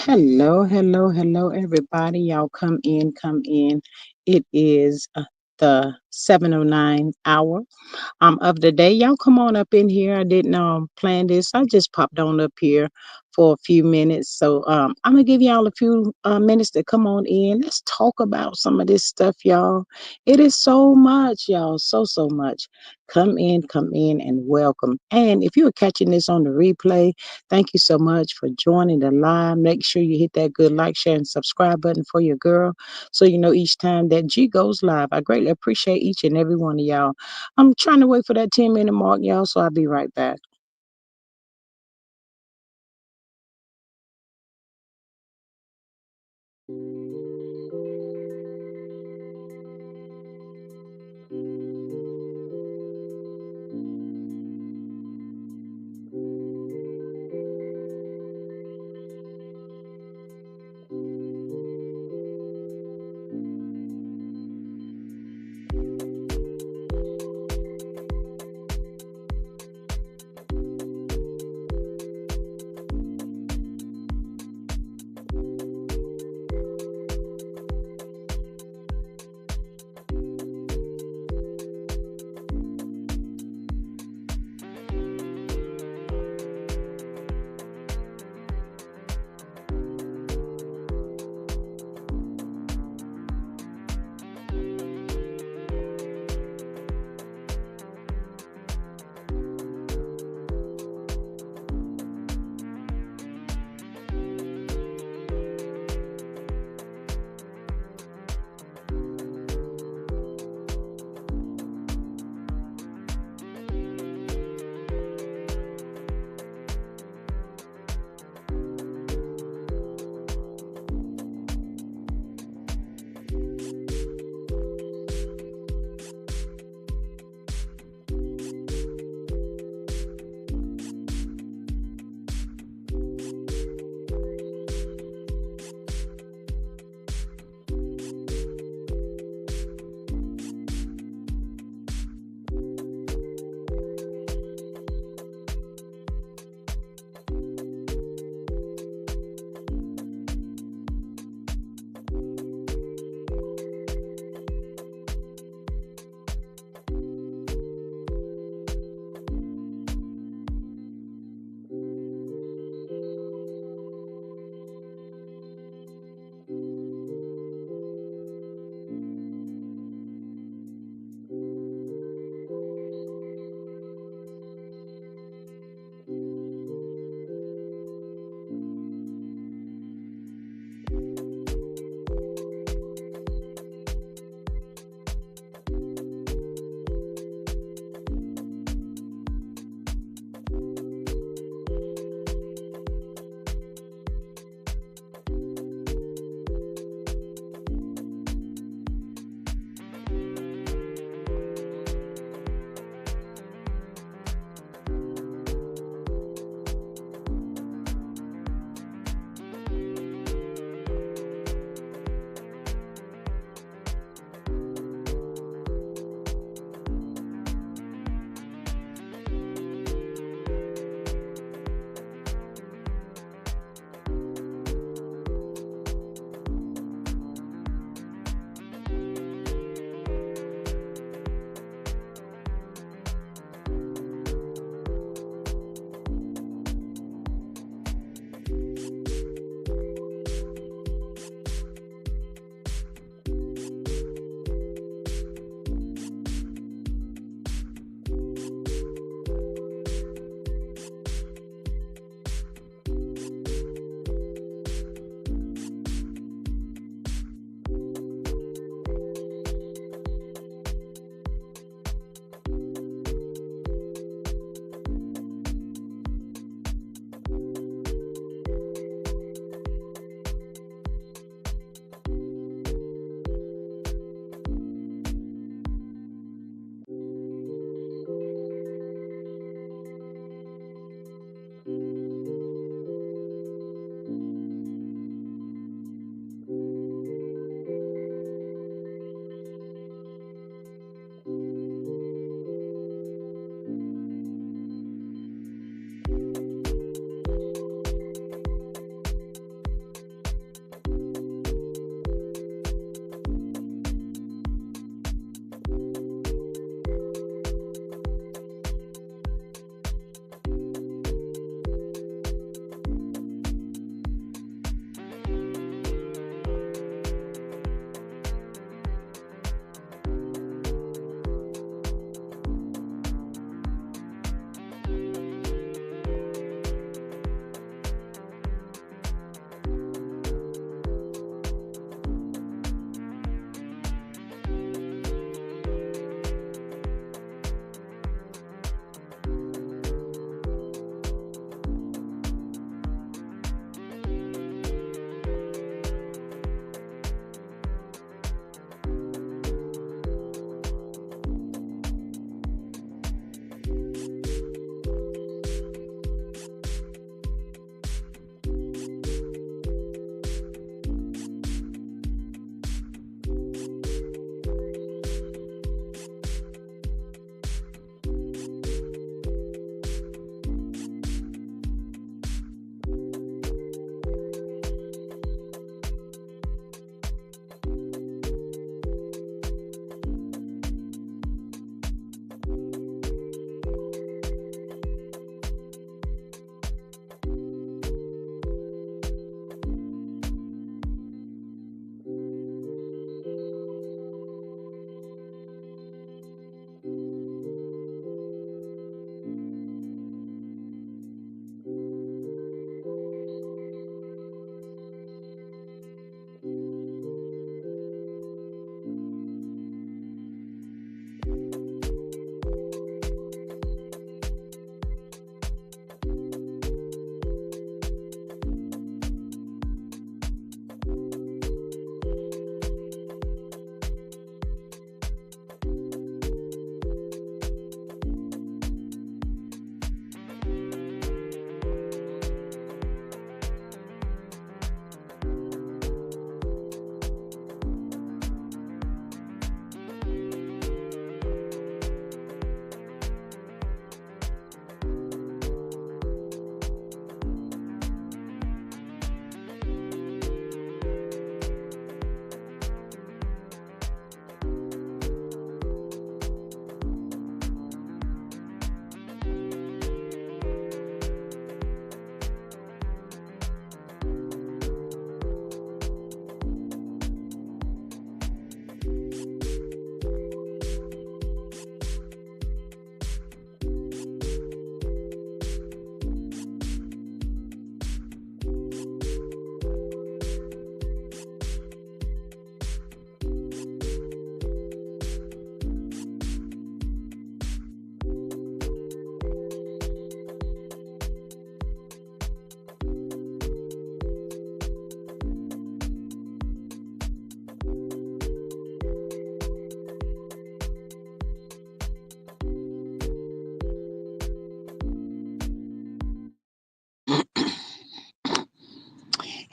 Hello, hello, hello, everybody. Y'all come in, come in. It is the 7:09 hour of the day. Y'all come on up in here. I didn't plan this. I just popped on up here for a few minutes. So I'm gonna give y'all a few minutes to come on in. Let's talk about some of this stuff, y'all. It is so much, y'all. So much. Come in, and welcome. And if you're catching this on the replay, thank you so much for joining the live. Make sure you hit that good like, share, and subscribe button for your girl so you know each time that G goes live. I greatly appreciate each and every one of y'all. I'm trying to wait for that 10-minute mark, y'all, so I'll be right back.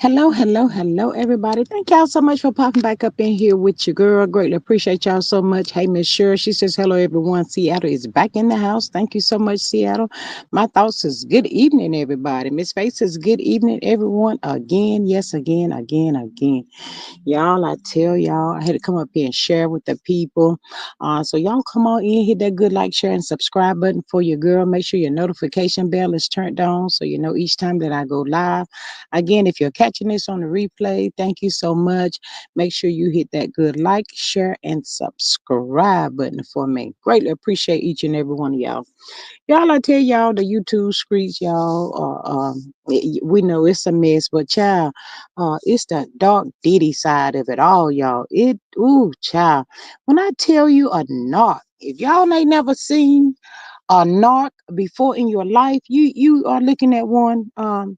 Hello, hello, hello, everybody. Thank y'all so much for popping back up in here with your girl. Greatly appreciate y'all so much. Hey, Miss Sure. She says, hello, everyone. Seattle is back in the house. Thank you so much, Seattle. My thoughts is good evening, everybody. Miss Face says, good evening, everyone. Again, yes, again, again, again. Y'all, I tell y'all, I had to come up here and share with the people. So y'all come on in, hit that good like, share, and subscribe button for your girl. Make sure your notification bell is turned on so you know each time that I go live. Again, if you're catching this on the replay, thank you so much. Make sure you hit that good like, share, and subscribe button for me. Greatly appreciate each and every one of y'all. Y'all, I tell y'all, the YouTube streets, y'all, we know it's a mess, but child, it's the dark Diddy side of it all, y'all. Child, when I tell you a knock, if y'all ain't never seen a narc before in your life, you are looking at one,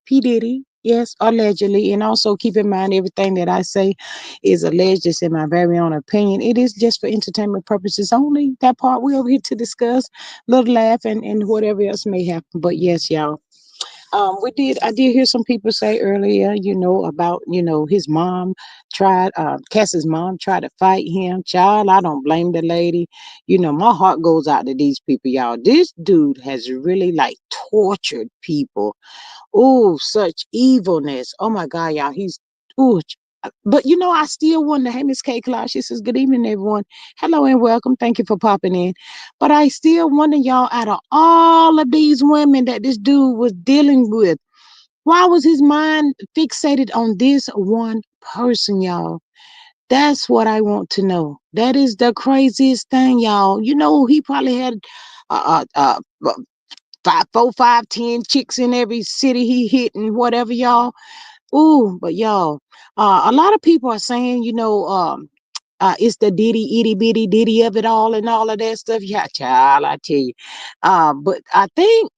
P Diddy. Yes, allegedly, and also keep in mind everything that I say is alleged. Just in my very own opinion. It is just for entertainment purposes only. That part we're over here to discuss, little laugh, and whatever else may happen. But yes, y'all. I did hear some people say earlier, about, his mom Cass's mom tried to fight him. Child, I don't blame the lady. My heart goes out to these people, y'all. This dude has really like tortured people. Oh, such evilness. Oh my God, y'all. Ooh. But I still wonder, hey, Miss K Clark, she says, good evening, everyone. Hello and welcome. Thank you for popping in. But I still wonder, y'all, out of all of these women that this dude was dealing with, why was his mind fixated on this one person, y'all? That's what I want to know. That is the craziest thing, y'all. He probably had five, four, five, 10 chicks in every city he hit and whatever, y'all. Ooh, but y'all, a lot of people are saying, it's the Diddy, itty bitty Diddy of it all and all of that stuff. Yeah, child, I tell you. But I think,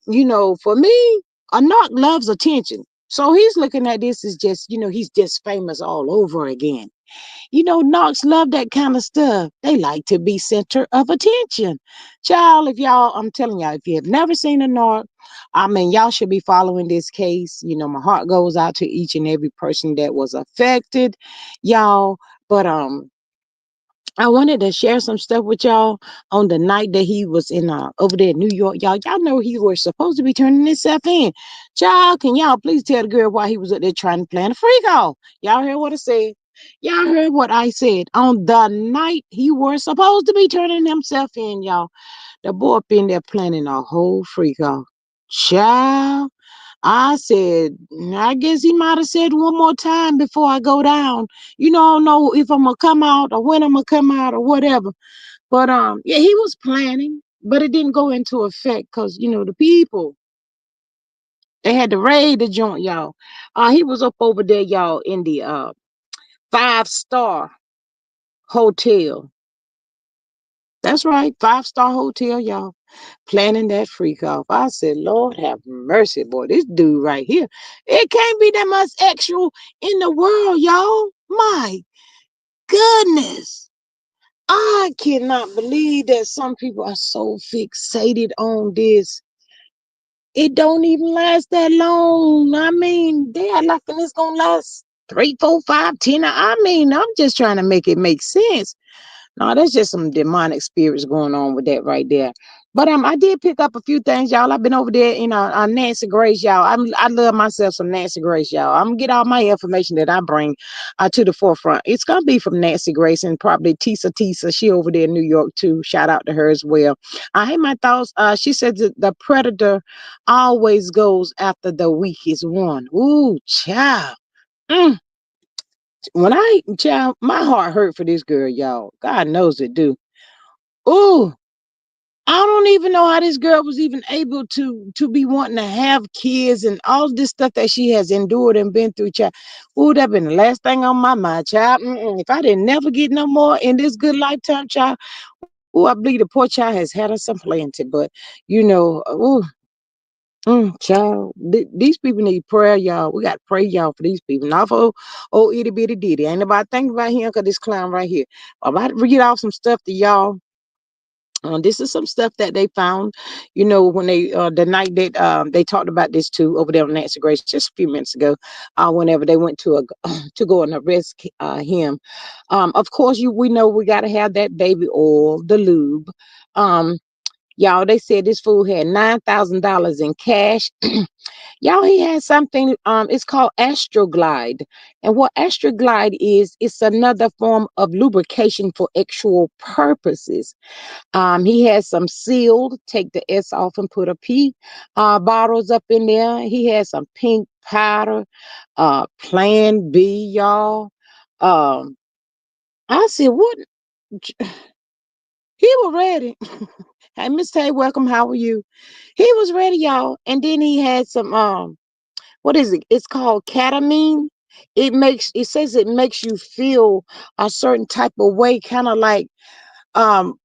for me, a narc loves attention. So he's looking at this as just, he's just famous all over again. Narcs love that kind of stuff. They like to be center of attention. Child, I'm telling y'all, if you have never seen a narc, I mean, y'all should be following this case. My heart goes out to each and every person that was affected, y'all. But I wanted to share some stuff with y'all on the night that he was in over there in New York. Y'all know he was supposed to be turning himself in. Child, can y'all please tell the girl why he was up there trying to plan a freak off? Y'all heard what I said? Y'all heard what I said. On the night he was supposed to be turning himself in, y'all. The boy up in there planning a whole freak off. Child. I said, I guess he might have said one more time before I go down. I don't know if I'm gonna come out or when I'm gonna come out or whatever. But yeah, he was planning, but it didn't go into effect because the people they had to raid the joint, y'all. He was up over there, y'all, in the 5-star hotel. That's right, 5-star hotel, y'all. Planning that freak off. I said, Lord have mercy, boy. This dude right here. It can't be that much extra in the world, y'all. My goodness. I cannot believe that some people are so fixated on this. It don't even last that long. I mean, they are like it's gonna last 3, 4, 5, 10. I mean, I'm just trying to make it make sense. No, that's just some demonic spirits going on with that right there. But I did pick up a few things, y'all. I've been over there in Nancy Grace, y'all. I love myself some Nancy Grace, y'all. I'm gonna get all my information that I bring to the forefront. It's gonna be from Nancy Grace and probably Tisa. She over there in New York too. Shout out to her as well. I hate my thoughts. She said that the predator always goes after the weakest one. Ooh, child. Mm. Child, my heart hurt for this girl, y'all. God knows it do. Ooh, I don't even know how this girl was even able to be wanting to have kids and all this stuff that she has endured and been through, child. Ooh, that been the last thing on my mind, child. If I didn't never get no more in this good lifetime, child. Ooh, I believe the poor child has had us some plenty, but ooh, child, these people need prayer, y'all. We got to pray, y'all, for these people. Not for old itty bitty Diddy. Ain't nobody thinking about him because this clown right here. I'm about to read off some stuff to y'all. This is some stuff that they found, when they the night that they talked about this too over there on Nancy Grace just a few minutes ago. Whenever they went to a to go and arrest him, of course we know we got to have that baby oil, the lube. Um, y'all, they said this fool had $9,000 in cash. Y'all, he had something. It's called Astroglide, and what Astroglide is, it's another form of lubrication for actual purposes. He has some sealed, take the S off and put a P bottles up in there. He has some pink powder, Plan B, y'all. Um, I said, what? He was ready. Hey, Miss Tay, welcome. How are you? He was ready, y'all. And then he had some, what is it? It's called ketamine. It says it makes you feel a certain type of way, kind of like, um,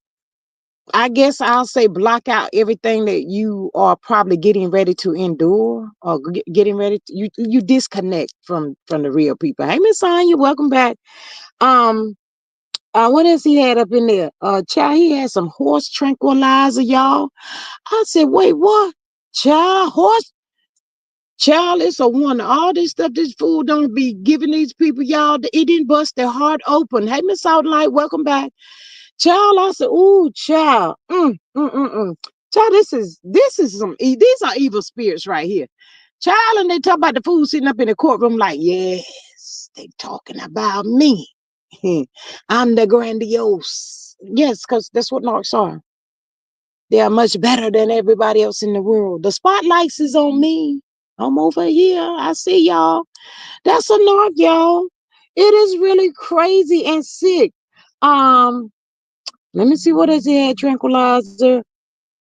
I guess I'll say block out everything that you are probably getting ready to endure or getting ready to, you disconnect from the real people. Hey, Miss Sonya, welcome back. Um, what else he had up in there? Child, he had some horse tranquilizer, y'all. I said, wait, what? Child, horse. Child, it's a wonder. All this stuff, this food don't be giving these people, y'all. It didn't bust their heart open. Hey, Miss Outlight, welcome back. Child, I said, ooh, child. Child, this is these are evil spirits right here. Child, and they talk about the fool sitting up in the courtroom like, yes, they talking about me. I'm the grandiose. Yes, because that's what narcs are. They are much better than everybody else in the world. The spotlights is on me. I'm over here. I see y'all. That's a narc, y'all. It is really crazy and sick. Um, Let me see what else he had. Tranquilizer.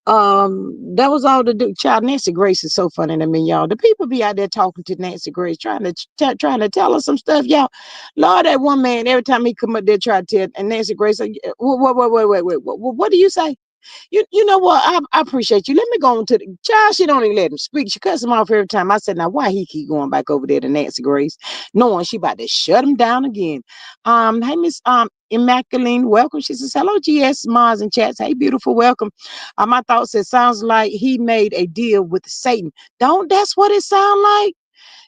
That was all the do. Child, Nancy Grace is so funny to me, y'all. The people be out there talking to Nancy Grace, trying to tell us some stuff, y'all. Lord, that one man, every time he come up there try to tell, and Nancy Grace, like, wait, what do you say? You know what? I appreciate you. Let me go on to the child. She don't even let him speak. She cuts him off every time. I said, now why he keep going back over there to Nancy Grace, knowing she about to shut him down again. Hey, Miss Immaculate, welcome. She says, hello, GS Mars and chats. Hey, beautiful, welcome. My thought said, sounds like he made a deal with Satan. Don't that's what it sound like?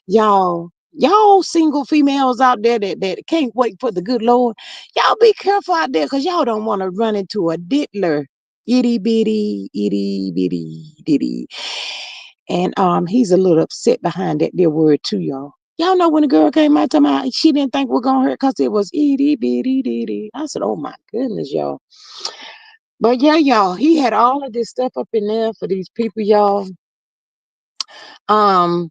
Y'all single females out there that can't wait for the good Lord, y'all be careful out there because y'all don't want to run into a diddler. Itty bitty diddy. And he's a little upset behind that dear word too, y'all. Y'all know when the girl came out to me, she didn't think we're gonna hurt because it was itty bitty diddy. I said, oh my goodness, y'all. But yeah, y'all, he had all of this stuff up in there for these people, y'all. Um,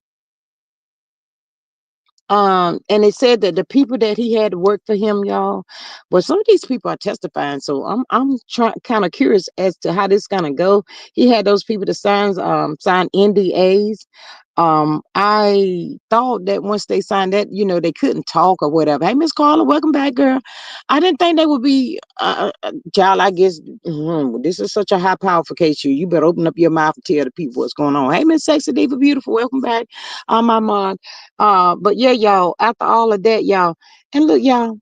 and it said that the people that he had to work for him, y'all, well, some of these people are testifying. So I'm trying kind of curious as to how this gonna go. He had those people to sign NDAs. I thought that once they signed that, they couldn't talk or whatever. Hey, Miss Carla, welcome back, girl. I didn't think they would be, child. I guess this is such a high powerful case. You better open up your mouth and tell the people what's going on. Hey, Miss Sexy Diva, beautiful, welcome back. My mom. But yeah, y'all. After all of that, y'all, and look, y'all.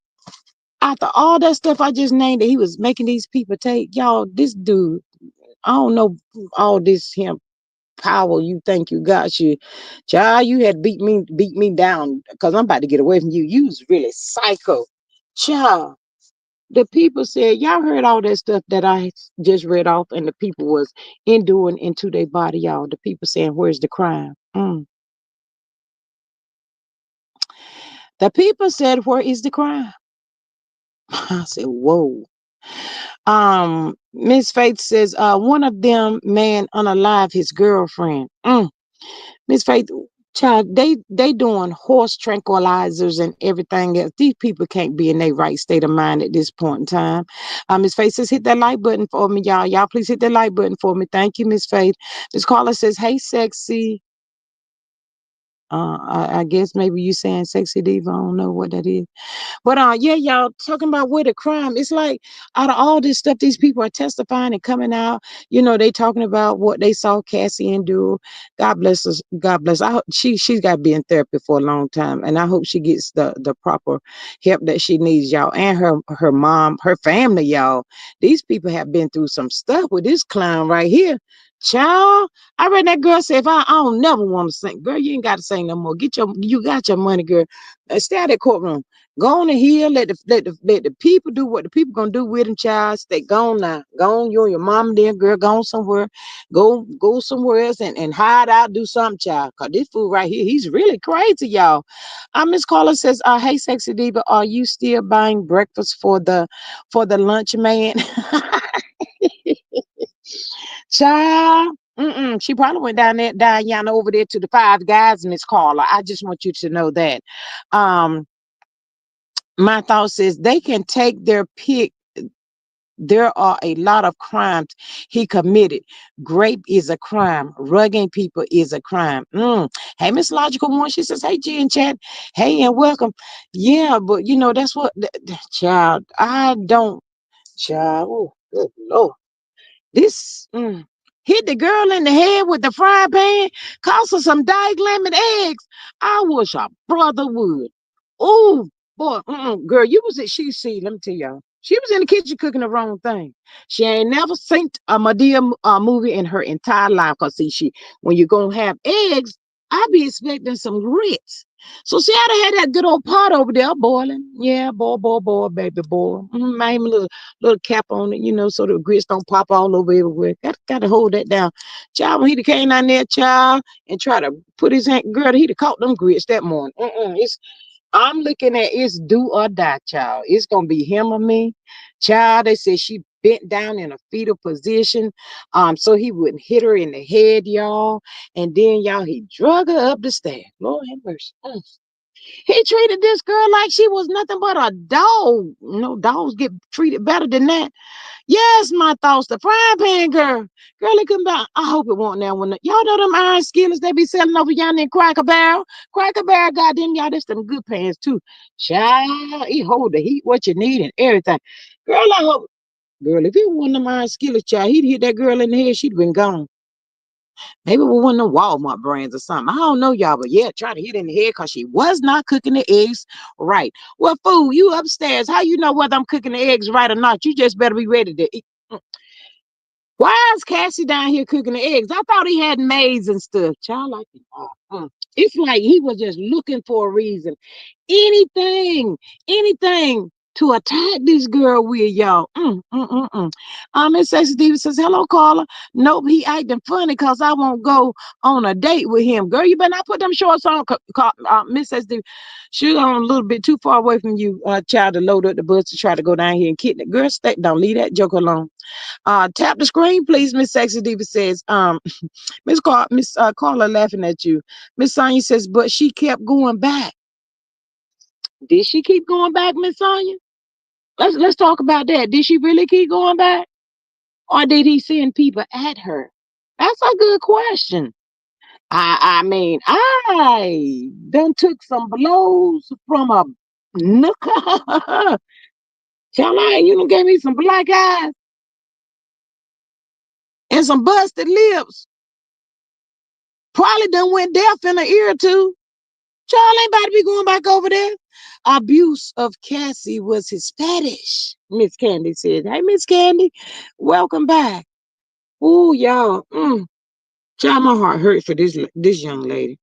After all that stuff I just named that he was making these people take, y'all, this dude, I don't know all this him power you think you got you. Child, you had beat me down because I'm about to get away from you. You was really psycho. Child. The people said, y'all heard all that stuff that I just read off, and the people was enduring into their body, y'all. The people saying, where's the crime? The people said, where is the crime? I said, whoa. Miss Faith says, one of them man unalive his girlfriend. Miss Faith, child, they doing horse tranquilizers and everything else. These people can't be in their right state of mind at this point in time. Miss Faith says, hit that like button for me, y'all. Y'all please hit that like button for me. Thank you, Miss Faith. Miss Carla says, hey, sexy. I guess maybe you saying sexy diva. I don't know what that is. But yeah, y'all talking about where the crime. It's like out of all this stuff, these people are testifying and coming out. They talking about what they saw Cassie do. God bless us. God bless. I hope she's got to be in therapy for a long time, and I hope she gets the proper help that she needs, y'all. And her mom, her family, y'all. These people have been through some stuff with this clown right here. Child, I read that girl say, if I don't never want to sing, girl, you ain't got to sing no more. You got your money, girl. Stay out of that courtroom. Go on here, let the people do what the people gonna do with them, child. Stay gone now. Go on, you and your mom and then girl, go on somewhere. Go somewhere else and hide out, do something, child. Cause this fool right here, he's really crazy, y'all. Miss Carla says, hey, sexy diva, are you still buying breakfast for the lunch man? Child. She probably went down over there to the Five Guys, Miss Carla. I just want you to know that. My thought is they can take their pick. There are a lot of crimes he committed. Grape is a crime. Rugging people is a crime. Hey, Miss Logical One, she says, hey, G and Chat. Hey, and welcome. Yeah, but that's what, child, I don't, child, oh, good Lord. This hit the girl in the head with the frying pan, cost her some dyke lemon eggs. I wish a brother would. Oh, boy, girl, you was at see, let me tell y'all. She was in the kitchen cooking the wrong thing. She ain't never seen a Medea movie in her entire life. Cause see, when you're gonna have eggs, I be expecting some grits. So see, I done had that good old pot over there boiling. Yeah, boy, baby boy. Made me a little cap on it, so the grits don't pop all over everywhere. Gotta hold that down. Child, when he came down there, child, and try to put his hand, girl, he'd have caught them grits that morning. I'm looking at it's do or die, child. It's gonna be him or me. Child, they said she bent down in a fetal position, so he wouldn't hit her in the head, y'all. And then y'all, he drug her up the stairs. Lord have mercy. He treated this girl like she was nothing but a dog. Dogs get treated better than that. Yes, my thoughts. The frying pan girl. Girl, it come back. I hope it won't now. Y'all know them iron skillets they be selling over yonder in Cracker Barrel. Cracker Barrel, goddamn, y'all, that's them good pans too. Child, he hold the heat, what you need, and everything. Girl, I hope. Girl, if it wasn't them iron skillets, child, he'd hit that girl in the head, she'd been gone. Maybe it was one of them Walmart brands or something. I don't know, y'all, but yeah, try to hit in the head because she was not cooking the eggs right. Well, fool, you upstairs. How you know whether I'm cooking the eggs right or not? You just better be ready to eat. Why is Cassie down here cooking the eggs? I thought he had maids and stuff. Child, like it's like he was just looking for a reason. Anything to attack this girl with, y'all. Miss Sexy Diva says, hello, caller. Nope, he acting funny because I won't go on a date with him. Girl, you better not put them shorts on. Miss Sexy Diva, she's on a little bit too far away from you, child, to load up the bus to try to go down here and kidnap. Girl, don't leave that joke alone. Tap the screen, please. Miss Sexy Diva says, Miss Carla laughing at you. Miss Sonia says, but she kept going back. Did she keep going back, Miss Sonia? Let's talk about that. Did she really keep going back? Or did he send people at her? That's a good question. I mean, I done took some blows from a nooker. Tell her, you done gave me some black eyes and some busted lips. Probably done went deaf in an ear or two. Charlie ain't about to be going back over there. Abuse of Cassie was his fetish, Miss Candy said. Hey, Miss Candy, welcome back. Ooh, y'all. Child, my heart hurts for this young lady.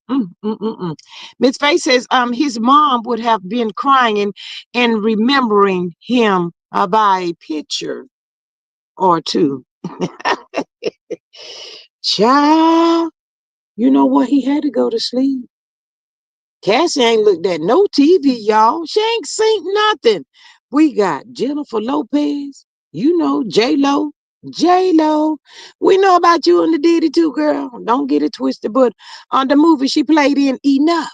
Miss Faye says, his mom would have been crying and remembering him by a picture or two. Child, you know what? He had to go to sleep. Cassie ain't looked at no TV, y'all. She ain't seen nothing. We got Jennifer Lopez, J-Lo. J-Lo. We know about you and the Diddy too, girl. Don't get it twisted. But on the movie she played in, Enough.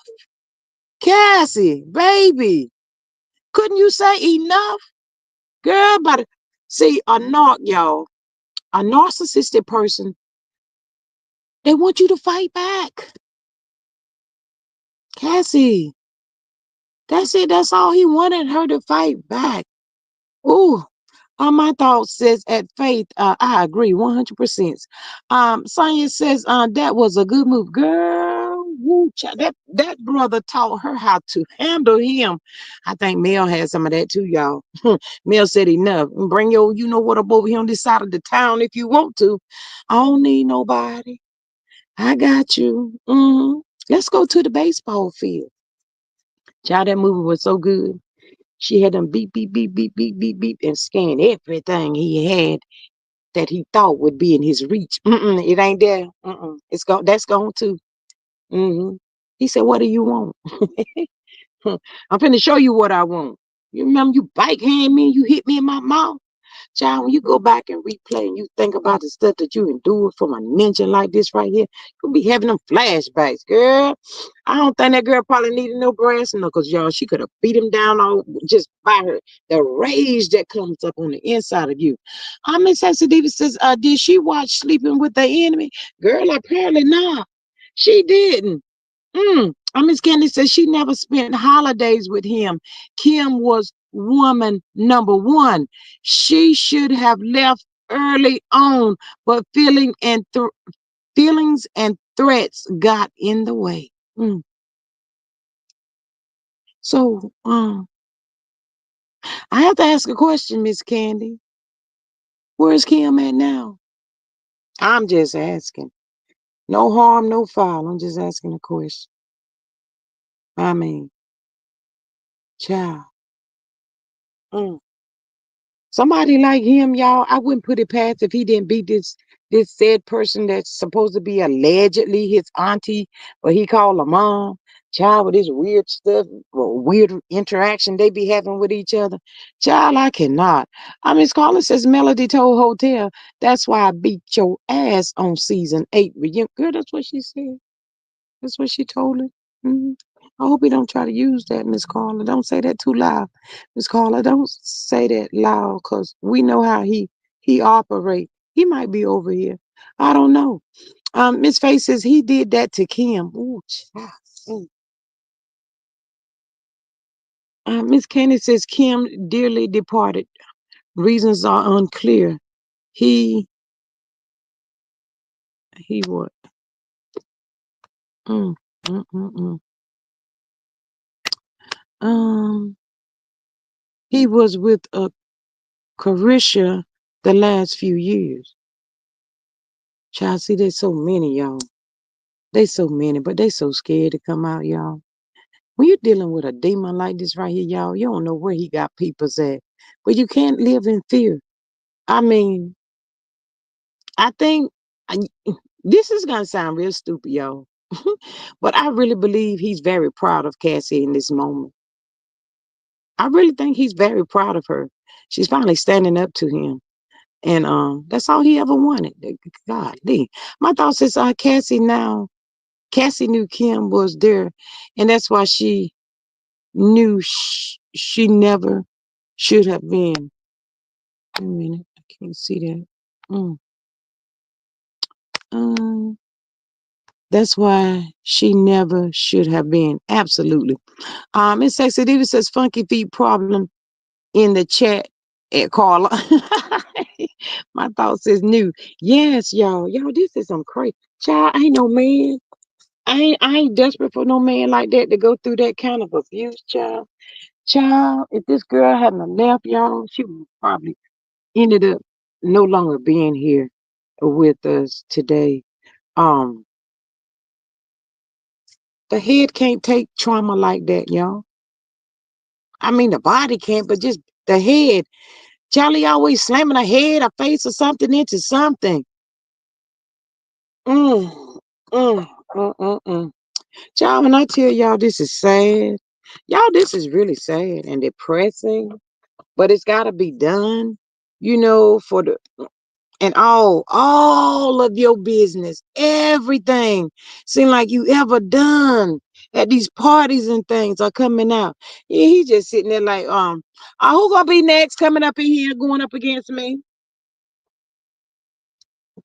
Cassie, baby, couldn't you say enough? Girl, but see, y'all, a narcissistic person, they want you to fight back. Cassie, that's it. That's all he wanted her to fight back. Ooh, my thought says at faith, I agree 100%. Sonya says, that was a good move, girl. Woo, that brother taught her how to handle him. I think Mel had some of that too, y'all. Mel said enough. Bring your, you know what, up over here on this side of the town if you want to. I don't need nobody. I got you. Let's go to the baseball field. Child, that movie was so good. She had them beep, beep, beep, beep, beep, beep, beep, and scan everything he had that he thought would be in his reach. It ain't there. It's gone. That's gone too. He said, "What do you want?" I'm finna show you what I want. You remember you bike hand me, you hit me in my mouth. Child, when you go back and replay and you think about the stuff that you endured from a ninja like this right here, you'll be having them flashbacks, girl. I don't think that girl probably needed no brass knuckles, y'all. She could have beat him down all just by her the rage that comes up on the inside of you. Miss Hester Davis says, did she watch Sleeping with the Enemy? Girl, apparently not. She didn't. Miss Candy says she never spent holidays with him. Kim was woman number one. She should have left early on, but feelings and threats got in the way. So, I have to ask a question, Miss Candy. Where's Kim at now? I'm just asking. No harm, no foul. I'm just asking a question. I mean, child. Mm. Somebody like him, y'all, I wouldn't put it past if he didn't beat this said person that's supposed to be allegedly his auntie, but he called her mom. Child, with this weird stuff, weird interaction they be having with each other. Child, I cannot. Miss Carla says Melody told Hotel, that's why I beat your ass on season 8. Girl, that's what she said. That's what she told her. Mhm. I hope he don't try to use that, Miss Carla. Don't say that too loud, Miss Carla. Don't say that loud, cause we know how he operate. He might be over here. I don't know. Miss Faye says he did that to Kim. Ooh, child. Mm. Miss Candy says Kim dearly departed. Reasons are unclear. He he what? Mm, mm, mm, mm. Um, he was with a Carisha the last few years. Child, see, there's so many, y'all. They so many, but they so scared to come out, y'all. When you're dealing with a demon like this right here, y'all, you don't know where he got people's at. But you can't live in fear. I mean, I think I, this is gonna sound real stupid, y'all. But I really believe he's very proud of Cassie in this moment. I really think he's very proud of her. She's finally standing up to him. And that's all he ever wanted. Golly. My thoughts is Cassie knew Kim was there, and that's why she knew she never should have been. Wait a minute, I can't see that. Mm. Um, that's why she never should have been. Absolutely. Miss Sexy Diva says funky feet problem in the chat at Carla. My thought says new. Yes, y'all. Y'all, this is some crazy. Child, I ain't no man. I ain't desperate for no man like that to go through that kind of abuse, child. Child, if this girl hadn't have left, y'all, she would probably ended up no longer being here with us today. Um, the head can't take trauma like that, y'all. I mean, the body can't, but just the head. Charlie always slamming her head, her face, or something into something. Mm, mm, mm. Y'all, when I tell y'all this is sad, y'all, this is really sad and depressing, but it's got to be done, for the and all of your business, everything seem like you ever done at these parties and things are coming out. Yeah, he just sitting there like, who gonna be next coming up in here going up against me?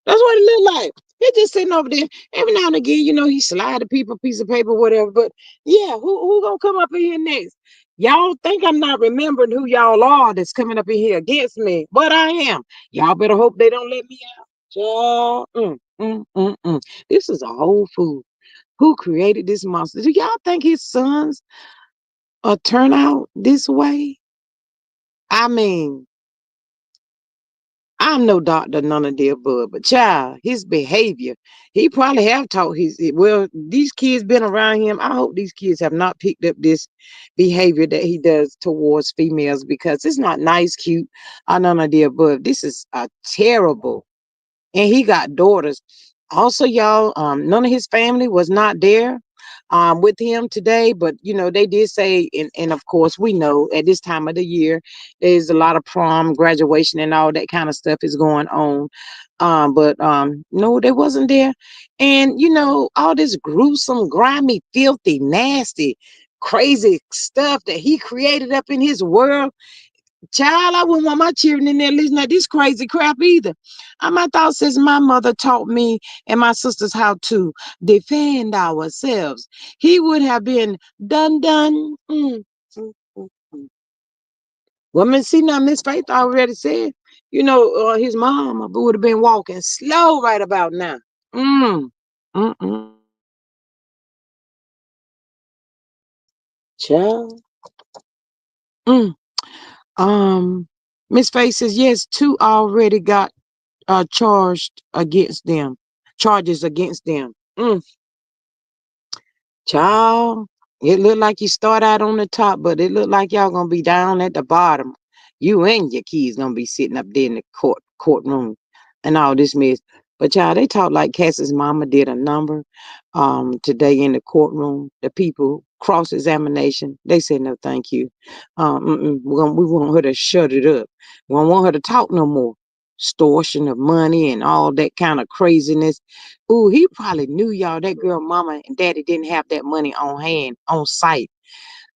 That's what it look like. He just sitting over there. Every now and again, he slide a people piece of paper, whatever. But yeah, who gonna come up in here next? Y'all think I'm not remembering who y'all are that's coming up in here against me, but I am. Y'all better hope they don't let me out. Y'all, this is a whole fool. Who created this monster? Do y'all think his sons turn out this way? I mean, I'm no doctor, none of the above, but child, his behavior, he probably have taught well, these kids been around him. I hope these kids have not picked up this behavior that he does towards females because it's not nice, cute, or none of the above. This is a terrible, and he got daughters. Also, y'all, none of his family was not there with him today, but they did say, and of course, we know at this time of the year, there's a lot of prom, graduation, and all that kind of stuff is going on. But no, they wasn't there. And all this gruesome, grimy, filthy, nasty, crazy stuff that he created up in his world. Child, I wouldn't want my children in there listening to this crazy crap either. My thought says my mother taught me and my sisters how to defend ourselves. He would have been done. Mm. Woman, see now, Miss Faith already said, his mom would have been walking slow right about now. Mm. Mm-mm. Child. Mm. Um, Miss Faith says, yes, two already got charges against them. Child, it looked like you start out on the top, but it looked like y'all gonna be down at the bottom. You and your kids gonna be sitting up there in the courtroom and all this mess. But y'all, they talk like Cass's mama did a number today in the courtroom. The people cross examination, they said no, thank you. We want her to shut it up. We don't want her to talk no more. Extortion of money and all that kind of craziness. Ooh, he probably knew y'all that girl mama and daddy didn't have that money on hand, on site.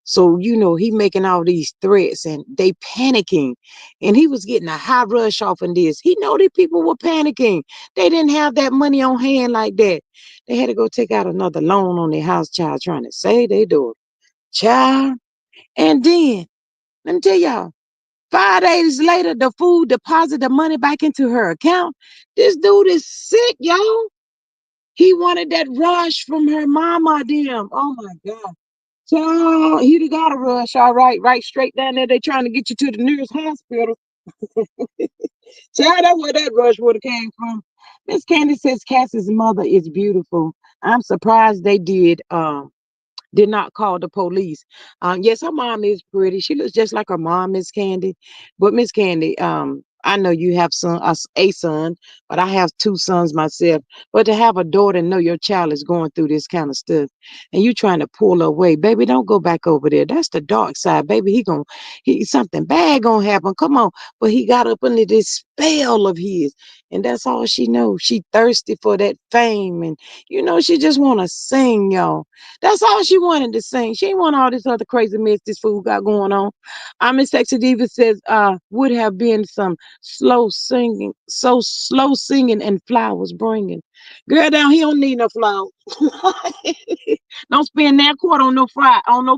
So, he making all these threats and they panicking. And he was getting a high rush off in this. He know these people were panicking. They didn't have that money on hand like that. They had to go take out another loan on their house, child, trying to save their daughter. Child. And then, let me tell y'all, 5 days later, the fool deposited the money back into her account. This dude is sick, y'all. He wanted that rush from her mama, them. Oh my God. So he got a rush, all right, right straight down there. They trying to get you to the nearest hospital. Child, that's where that rush would have came from. Miss Candy says Cassie's mother is beautiful. I'm surprised they did not call the police. Yes, her mom is pretty. She looks just like her mom, Miss Candy. But Miss Candy, I know you have a son, but I have two sons myself. But to have a daughter and know your child is going through this kind of stuff, and you trying to pull her away, baby, don't go back over there. That's the dark side, baby. He something bad gonna happen. Come on, but he got up under this spell of his, and that's all she knows. She thirsty for that fame, and she just wanna sing, y'all. That's all she wanted to sing. She didn't want all this other crazy mess this fool got going on. Miss Sexy Diva says, would have been some slow singing and flowers bringing. Girl down, he don't need no flowers. Don't spend that quarter on no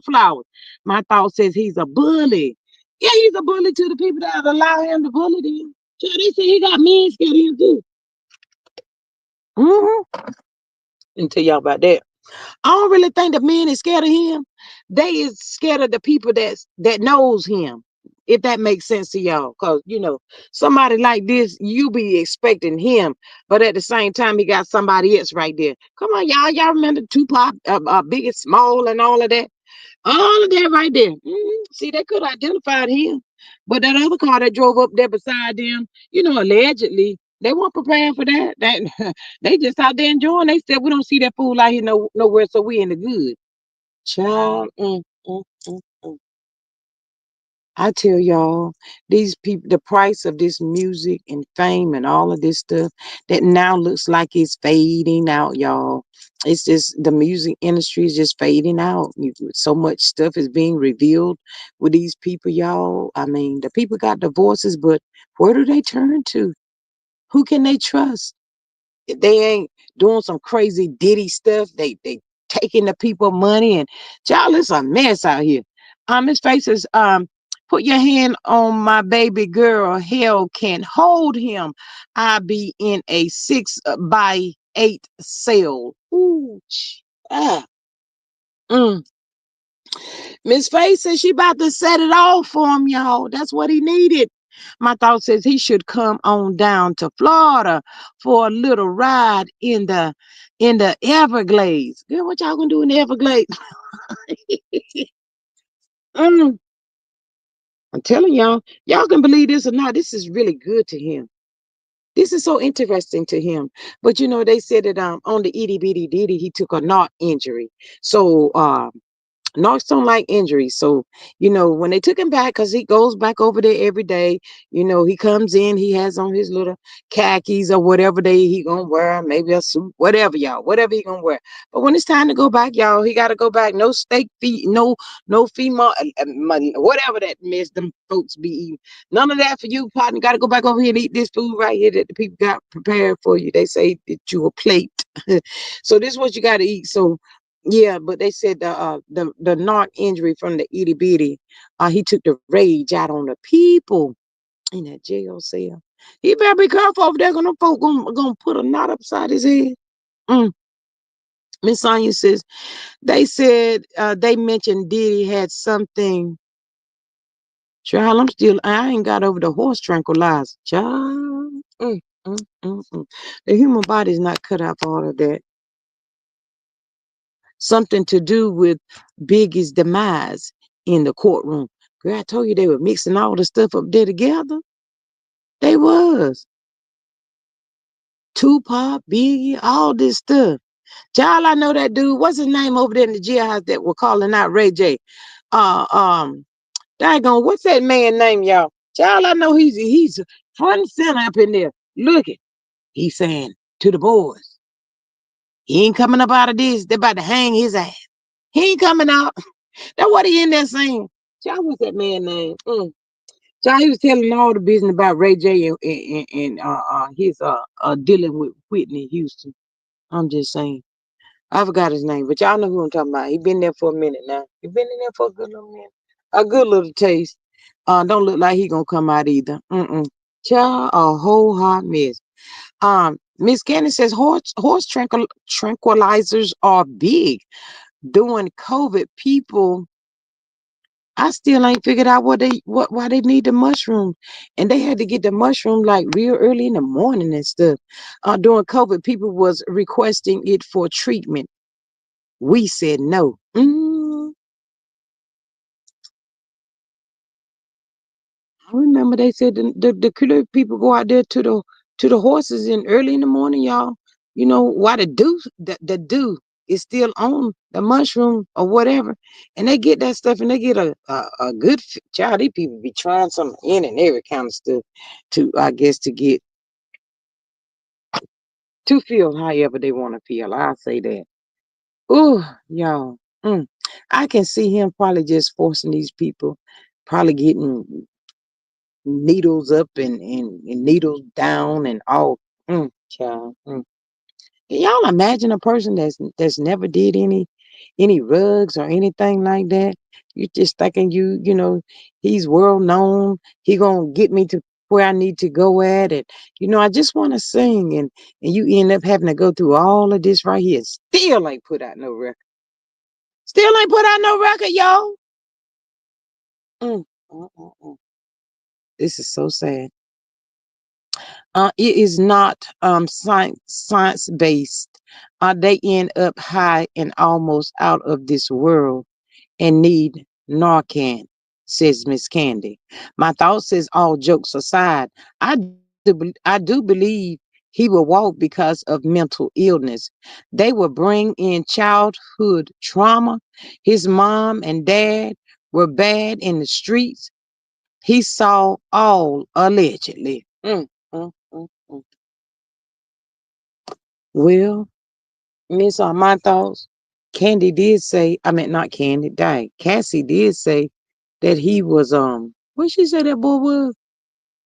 flowers. My thought says he's a bully. Yeah, he's a bully to the people that allow him to bully them. So they say he got men scared of him too. Mm-hmm. And tell y'all about that. I don't really think the men is scared of him. They is scared of the people that knows him. If that makes sense to y'all, because somebody like this, you be expecting him, but at the same time, he got somebody else right there. Come on, y'all remember Tupac, Big and Small, and all of that, right there. See, they could have identified him, but that other car that drove up there beside them, allegedly, they weren't prepared for that. That they just out there enjoying. They said we don't see that fool out here nowhere, so we in the good. Child, mm. I tell y'all, these people, the price of this music and fame and all of this stuff that now looks like it's fading out, y'all. It's just the music industry is just fading out. So much stuff is being revealed with these people, y'all. I mean, the people got divorces, but where do they turn to? Who can they trust? they ain't doing some crazy Diddy stuff. They taking the people money and child, it's a mess out here. His face is put your hand on my baby girl. Hell can't hold him. I be in a 6 by 8 cell. Ooh, ah, mm. Miss Faye says she about to set it off for him, y'all. That's what he needed. My thought says he should come on down to Florida for a little ride in the Everglades. Girl, what y'all gonna do in the Everglades? Mm, I'm telling y'all can believe this or not. This is really good to him. This is so interesting to him. But they said that on the itty bitty ditty, he took a knot injury. So Knox don't like injuries. So, when they took him back, because he goes back over there every day, he comes in, he has on his little khakis or whatever he gonna wear, maybe a suit, whatever, y'all, whatever he gonna wear. But when it's time to go back, y'all, he got to go back. No steak feet, no female, whatever that mess them folks be eating. None of that for you, partner. Got to go back over here and eat this food right here that the people got prepared for you. They say that you a plate. So this is what you got to eat. So yeah, but they said the knock injury from the itty bitty, he took the rage out on the people in that jail cell. He better be careful over there. Gonna folk gonna put a knot upside his head. Mm. Miss Sonia says they said they mentioned Diddy had something. Child, I ain't got over the horse tranquilizer. Child, the human body is not cut out for all of that. Something to do with Biggie's demise in the courtroom. Girl, I told you they were mixing all the stuff up there together. They was. Tupac, Biggie, all this stuff. Child, I know that dude. What's his name over there in the jailhouse that were calling out Ray J? Uh um Daggone, what's that man name, y'all? Child, I know he's front and center up in there. Look it. He's saying to the boys, he ain't coming up out of this. They're about to hang his ass. He ain't coming out. That's what he in there saying. Child, what's that man name? Child, he was telling all the business about Ray J and his dealing with Whitney Houston. I'm just saying. I forgot his name, but y'all know who I'm talking about. He been there for a minute now. He been in there for a good little minute. A good little taste. Don't look like he gonna come out either. Child, a whole hot mess. Miss Candy says horse tranquilizers are big. During COVID, people I still ain't figured out why they need the mushroom. And they had to get the mushroom like real early in the morning and stuff. During COVID, people was requesting it for treatment. We said no. I remember they said the killer people go out there to the horses in early in the morning, y'all. Why the dew is still on the mushroom or whatever, and they get that stuff and they get a good child. These people be trying some in and every kind of stuff to I guess to feel however they want to feel. I'll say that. Ooh, y'all. I can see him probably just forcing these people, probably getting needles up and needles down and all. Child. Can y'all imagine a person that's never did any rugs or anything like that? You just thinking he's world known. He gonna get me to where I need to go at it. I just want to sing and you end up having to go through all of this right here. Still ain't put out no record. Still ain't put out no record, y'all. Mm, mm, mm, mm. This is so sad. It is not science based. They end up high and almost out of this world and need Narcan, says Miss Candy. My thought says, all jokes aside, I do believe he will walk because of mental illness. They will bring in childhood trauma. His mom and dad were bad in the streets. He saw all allegedly. Mm. Well, Miss my thoughts. Candy did say, I mean not Candy, dang. Cassie did say that he was what she said that boy was?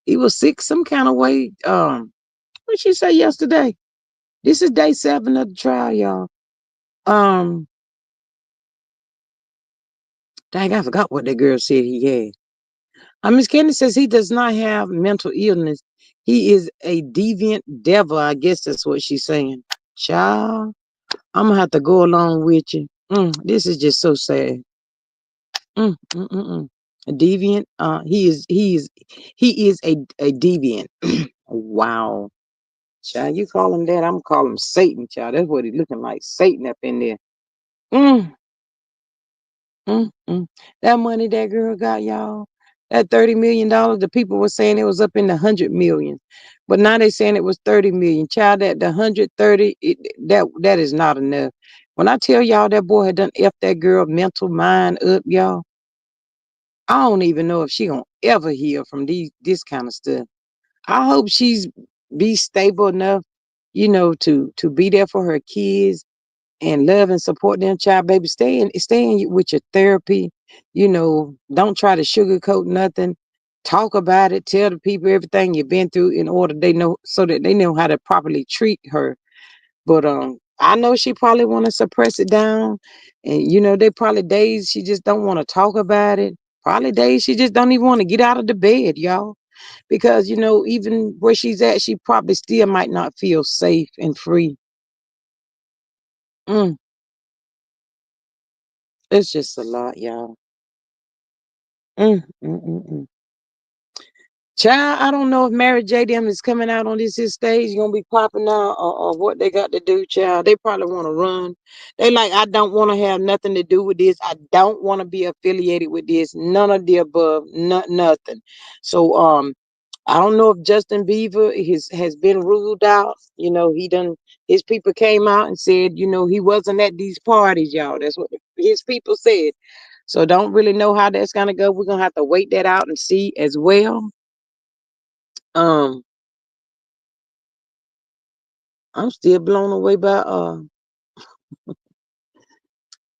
He was sick some kind of way. What she say yesterday? This is day 7 of the trial, y'all. Um, dang, I forgot what that girl said he had. Miss Candy says he does not have mental illness. He is a deviant devil. I guess that's what she's saying. Child, I'm gonna have to go along with you. This is just so sad. A deviant. He is a deviant. Wow, child, you call him that? I'm gonna call him Satan, child. That's what he's looking like, Satan up in there. Mm, mm. That money that girl got, y'all. That $30 million. The people were saying it was up in the 100 million, but now they saying it was 30 million. Child, that the 130, that is not enough. When I tell y'all that boy had done f that girl mental mind up, y'all. I don't even know if she gonna ever heal from this kind of stuff. I hope she's be stable enough, to be there for her kids and love and support them. Child, baby, stay in with your therapy. Don't try to sugarcoat nothing. Talk about it. Tell the people everything you've been through in order they know so that they know how to properly treat her. But I know she probably want to suppress it down, and they probably days she just don't want to talk about it. Probably days she just don't even want to get out of the bed, y'all, because even where she's at, she probably still might not feel safe and free. Mm, it's just a lot, y'all. Mm, mm, mm, mm. Child, I don't know if Mary J. them is coming out on this his stage, gonna be popping out, or what they got to do, child. They probably want to run. They like, I don't want to have nothing to do with this. I don't want to be affiliated with this. None of the above. Nothing. So I don't know if Justin Bieber has been ruled out. He done his people came out and said, he wasn't at these parties, y'all. That's what his people said. So don't really know how that's gonna go. We're gonna have to wait that out and see as well. Um, I'm still blown away by I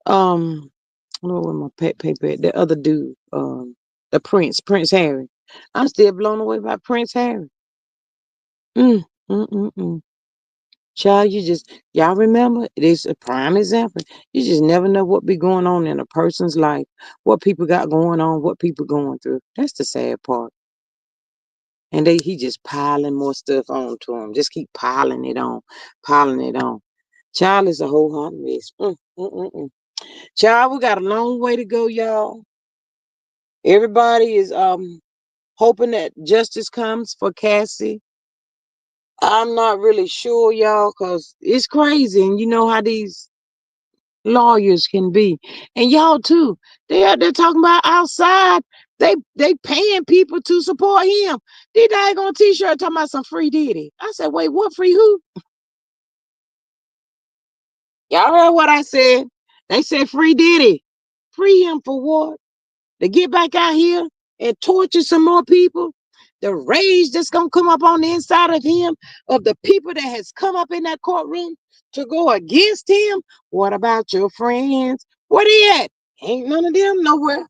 don't know where my pet paper at. The other dude, the Prince Harry. I'm still blown away by Prince Harry. Mm, mm, mm, mm. Child, y'all remember? It is a prime example. You just never know what be going on in a person's life, what people got going on, what people going through. That's the sad part. And he just piling more stuff on to him. Just keep piling it on, piling it on. Child is a whole hot mess. Child, we got a long way to go, y'all. Everybody is hoping that justice comes for Cassie. I'm not really sure, y'all, because it's crazy, and you know how these lawyers can be. And y'all too. They're talking about outside. They paying people to support him. They ain't gonna t-shirt talking about some free Diddy. I said, wait, what free who? Y'all heard what I said? They said free Diddy. Free him for what? To get back out here and torture some more people. The rage that's gonna come up on the inside of him, of the people that has come up in that courtroom to go against him. What about your friends? Where they at? Ain't none of them nowhere.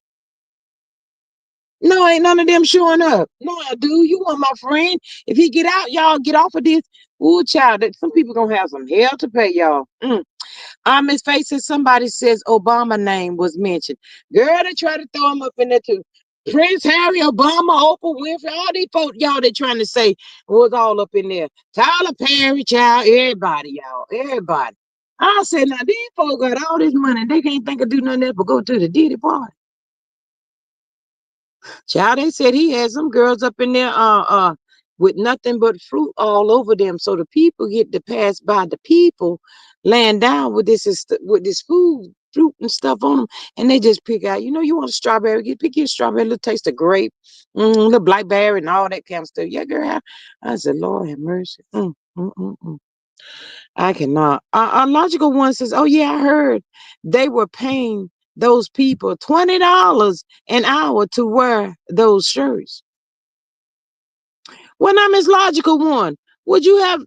No, ain't none of them showing up. No, I do. You want my friend? If he get out, y'all get off of this. Ooh, child, some people gonna have some hell to pay, y'all. Miss Faces, somebody says Obama name was mentioned. Girl, they try to throw him up in there too. Prince Harry, Obama, Oprah Winfrey, all these folks, y'all, they trying to say was all up in there. Tyler Perry, child, everybody, y'all, everybody. I said, now these folks got all this money. They can't think of do nothing else but go to the Diddy party. Child, they said he had some girls up in there with nothing but fruit all over them. So the people get to pass by the people laying down with this food, fruit and stuff on them. And they just pick out, you want a strawberry, pick your strawberry, little taste of grape, little blackberry and all that kind of stuff. Yeah, girl. I said, Lord have mercy. I cannot. A logical one says, oh yeah, I heard they were paying those people $20 an hour to wear those shirts. When I'm his logical one, would you have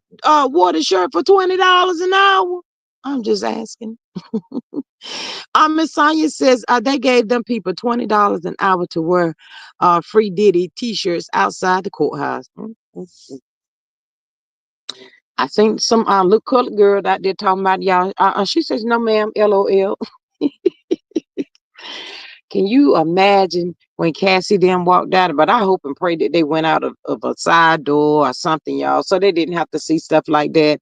wore the shirt for $20 an hour? I'm just asking. Miss Sonia says they gave them people $20 an hour to wear free Diddy t-shirts outside the courthouse. I seen some little colored girl out there talking about y'all. She says, "No, ma'am, LOL." Can you imagine when Cassie them walked out? But I hope and pray that they went out of a side door or something, y'all, so they didn't have to see stuff like that.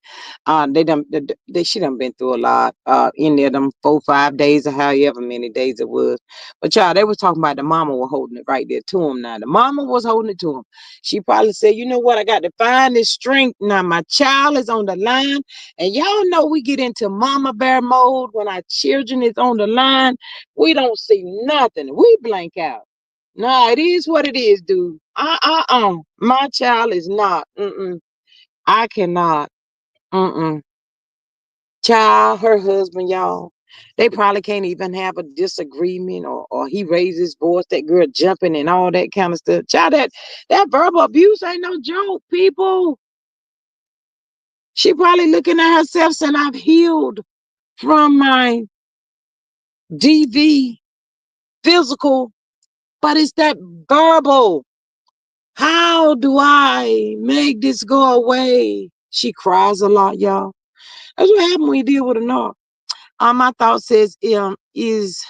She done been through a lot in there them 4 5 days or however many days it was. But y'all, they was talking about the mama was holding it right there to him. Now the mama was holding it to him. She probably said, "You know what? I got to find this strength. Now my child is on the line, and y'all know we get into mama bear mode when our children is on the line. We don't see nothing. We blank out. No, it is what it is, dude. My child is not. I cannot. Mm-mm. Child, her husband, y'all. They probably can't even have a disagreement or he raised his voice, that girl jumping and all that kind of stuff. Child, that verbal abuse ain't no joke, people. She probably looking at herself saying, I've healed from my DV physical, but it's that verbal. How do I make this go away? She cries a lot, y'all. That's what happened when you deal with a narc. My thought says, is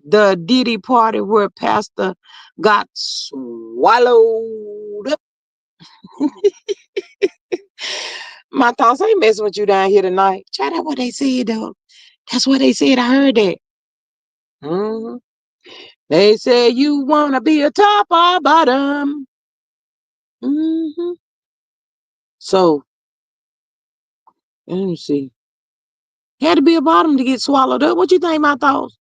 the Diddy party where Pastor got swallowed up. My thoughts ain't messing with you down here tonight. Try that what they said though. That's what they said. I heard that. hmm They said you wanna be a top or bottom. hmm So let me see. Had to be a bottom to get swallowed up. What you think my thoughts?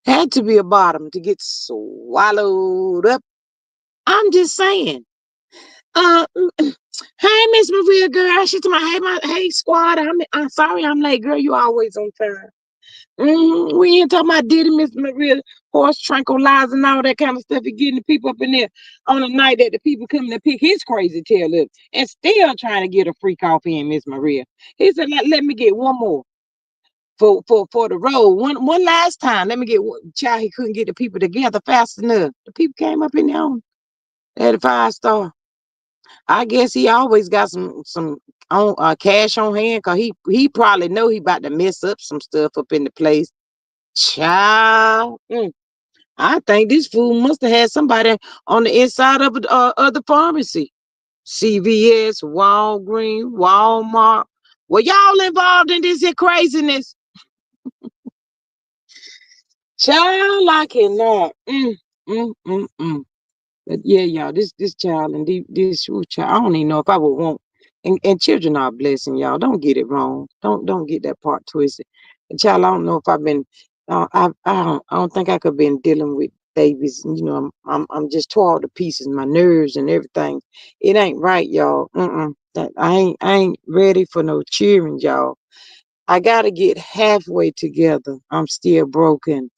Had to be a bottom to get swallowed up. I'm just saying. Hey, Miss Maria, girl. She told me, hey, squad. I'm sorry, I'm late, girl. You always on time. We ain't talking about Diddy, Miss Maria, horse tranquilizer and all that kind of stuff. He getting the people up in there on the night that the people coming to pick his crazy tail up and still trying to get a freak off in, Miss Maria. He said, let me get one more for the road. One last time. Let me get child. He couldn't get the people together fast enough. The people came up in there at a 5 star. I guess he always got some on cash on hand because he probably know he about to mess up some stuff up in the place. Child, I think this fool must have had somebody on the inside of the pharmacy. CVS, Walgreens, Walmart. Were y'all involved in this here craziness? Child, I cannot. But yeah, y'all, this child and this child, I don't even know if I would want. And children are a blessing, y'all. Don't get it wrong. Don't get that part twisted. And child, I don't know if I've been. I don't think I could been dealing with babies. You know, I'm just tore all to pieces, my nerves and everything. It ain't right, y'all. That I ain't ready for no cheering, y'all. I gotta get halfway together. I'm still broken.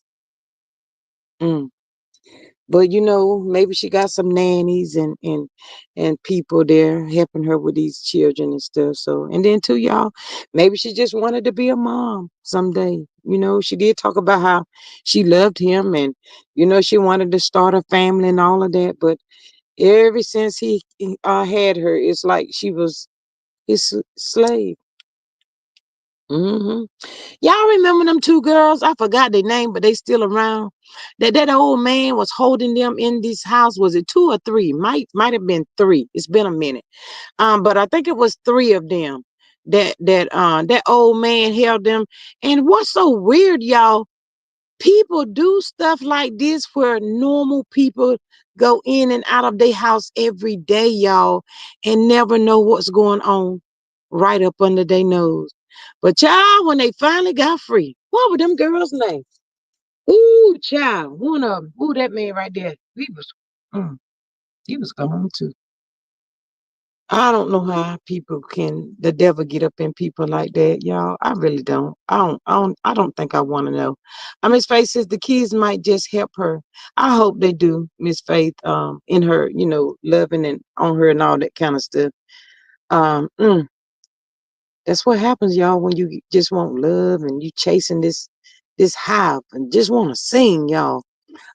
Mm. But maybe she got some nannies and people there helping her with these children and stuff. So, and then too, y'all, maybe she just wanted to be a mom someday. She did talk about how she loved him and she wanted to start a family and all of that. But ever since he had her, it's like she was his slave. hmm Y'all remember them two girls? I forgot their name, but they still around. That old man was holding them in this house. Was it two or three? Might have been three. It's been a minute. But I think it was three of them. That old man held them. And what's so weird, y'all? People do stuff like this where normal people go in and out of their house every day, y'all, and never know what's going on right up under their nose. But child, when they finally got free, what were them girls' names? Ooh, child, one of them. Ooh, that man right there. Mm, he was gone too. I don't know how people the devil get up in people like that, y'all. I really don't. I don't think I want to know. Miss Faith says the kids might just help her. I hope they do, Miss Faith, in her, loving and on her and all that kind of stuff. Um, mm, that's what happens, y'all, when you just want love and you chasing this high and just want to sing, y'all.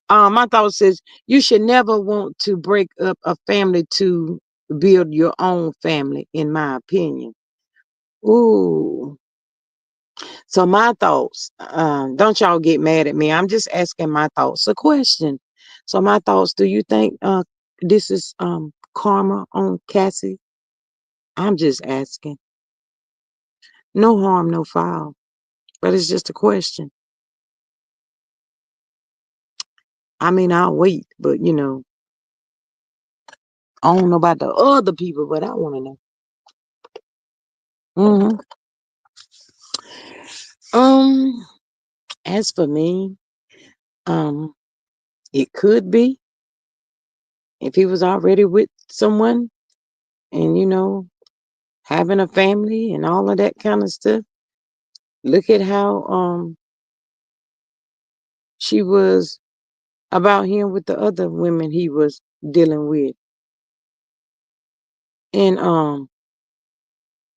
My thought says you should never want to break up a family to build your own family, in my opinion. Ooh. So my thoughts, don't y'all get mad at me. I'm just asking my thoughts. A question. So my thoughts, do you think this is karma on Cassie? I'm just asking. No harm, no foul. But it's just a question. I mean, I'll wait, but I don't know about the other people, but I want to know. hmm Um, as for me, um, it could be if he was already with someone and having a family and all of that kind of stuff. Look at how she was about him with the other women he was dealing with. And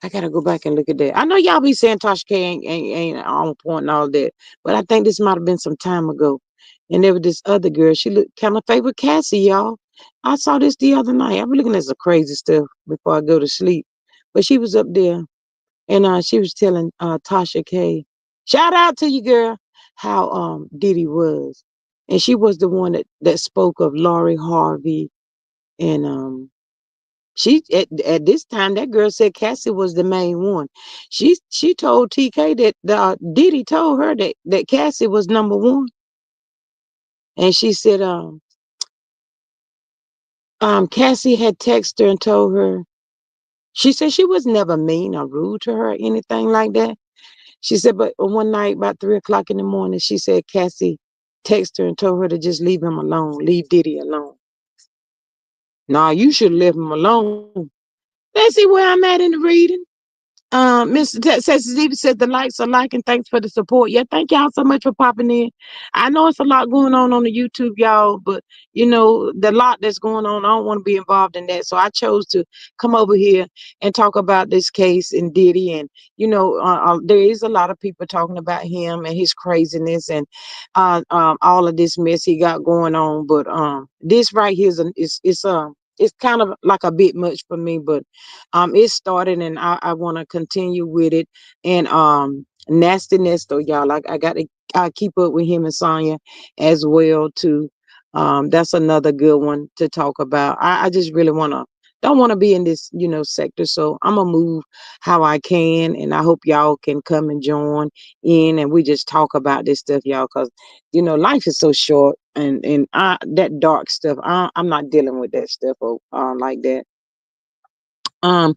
I gotta go back and look at that. I know y'all be saying Tasha K ain't on point and all that, but I think this might have been some time ago. And there was this other girl. She looked kind of favorite Cassie, y'all. I saw this the other night. I be looking at some crazy stuff before I go to sleep. But she was up there and she was telling Tasha K, shout out to you, girl, how Diddy was. And she was the one that spoke of Laurie Harvey and she at this time that girl said Cassie was the main one. She told TK that Diddy told her that Cassie was number one, and she said Cassie had texted her and told her. She said she was never mean or rude to her or anything like that. She said, but one night about 3 o'clock in the morning, she said Cassie texted her and told her to just leave him alone, leave Diddy alone. Nah, you should leave him alone. Let's see where I'm at in the reading. Mr. Steve said the likes are liking. Thanks for the support. Yeah, thank y'all so much for popping in. I know it's a lot going on the YouTube, y'all, but the lot that's going on, I don't want to be involved in that. So I chose to come over here and talk about this case and Diddy, and there is a lot of people talking about him and his craziness and all of this mess he got going on. But this right here it's kind of like a bit much for me, but it started and I want to continue with it. And nastiness though, y'all, I got to I keep up with him and Sonya as well too. That's another good one to talk about. I just really don't want to be in this sector, so I'm gonna move how I can, and I hope y'all can come and join in and we just talk about this stuff, y'all, because life is so short, and that dark stuff, I'm not dealing with that stuff like that. Um,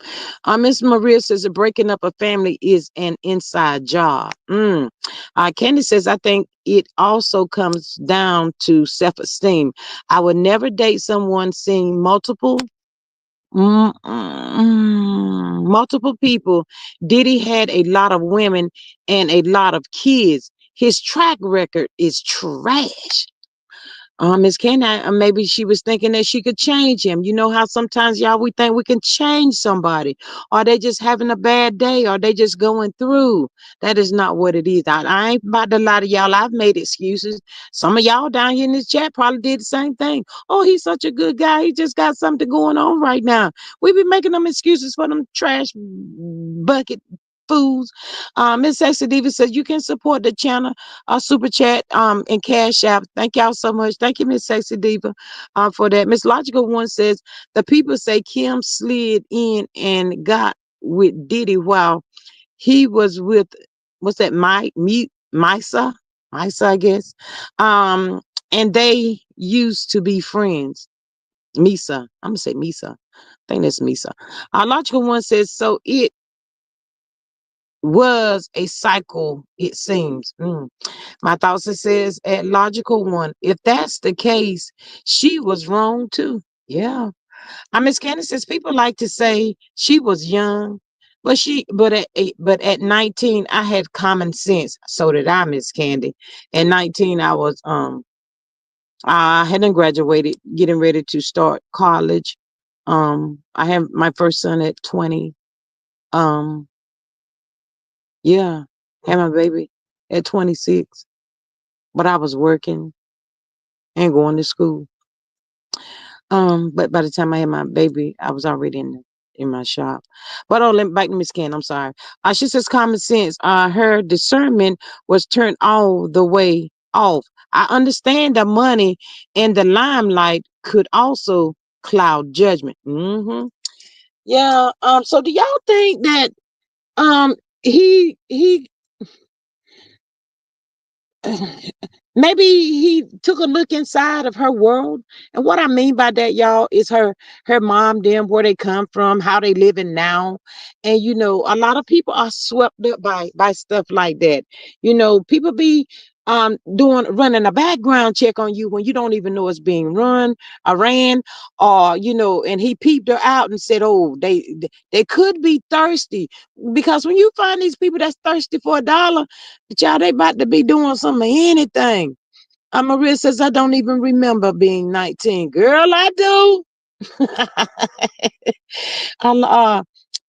Miss Maria says that breaking up a family is an inside job. Candy says, I think it also comes down to self-esteem. I would never date someone seeing multiple people. Diddy had a lot of women and a lot of kids. His track record is trash. Miss Candy, maybe she was thinking that she could change him. You know how sometimes y'all we think we can change somebody, or they just having a bad day, or they just going through. That is not what it is. I ain't about to lie to y'all. I've made excuses. Some of y'all down here in this chat probably did the same thing. Oh, he's such a good guy. He just got something going on right now. We be making them excuses for them trash bucket fools. Miss Sexy Diva says you can support the channel, super chat, and cash app. Thank y'all so much. Thank you, Miss Sexy Diva, for that. Miss Logical One says the people say Kim slid in and got with Diddy while he was with what's that? Misa, I guess. Um, and they used to be friends. Misa, I'm gonna say Misa. I think that's Misa. Logical One says so. It was a cycle, it seems. My thoughts, it says at Logical One, if that's the case, she was wrong too. Yeah. Miss Candace says people like to say she was young, but at 19 I had common sense. So did I, Miss Candy. At 19 I hadn't graduated, getting ready to start college. I have my first son at 20. Um yeah, had my baby at 26, but I was working and going to school. But by the time I had my baby, I was already in my shop. But oh, let me back to Miss Ken. I'm sorry. She says common sense. Her discernment was turned all the way off. I understand the money and the limelight could also cloud judgment. Yeah. So do y'all think that um he maybe he took a look inside of her world? And what I mean by that, y'all, is her mom, them, where they come from, how they living now. And a lot of people are swept up by stuff like that. People be doing running a background check on you when you don't even know it's being run or ran, or and he peeped her out and said, oh, they could be thirsty. Because when you find these people that's thirsty for $1, y'all, they about to be doing some of anything. Maria says, I don't even remember being 19. Girl, I do.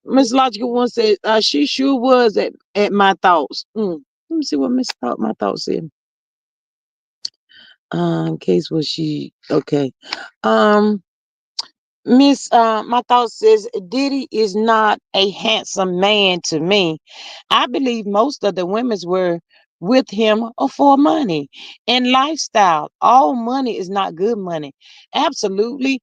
Miss Logical One said, she sure was at my thoughts. Let me see what my thoughts said. In case was she okay. Um, my thought says Diddy is not a handsome man to me. I believe most of the women's were with him for money and lifestyle. All money is not good money. Absolutely.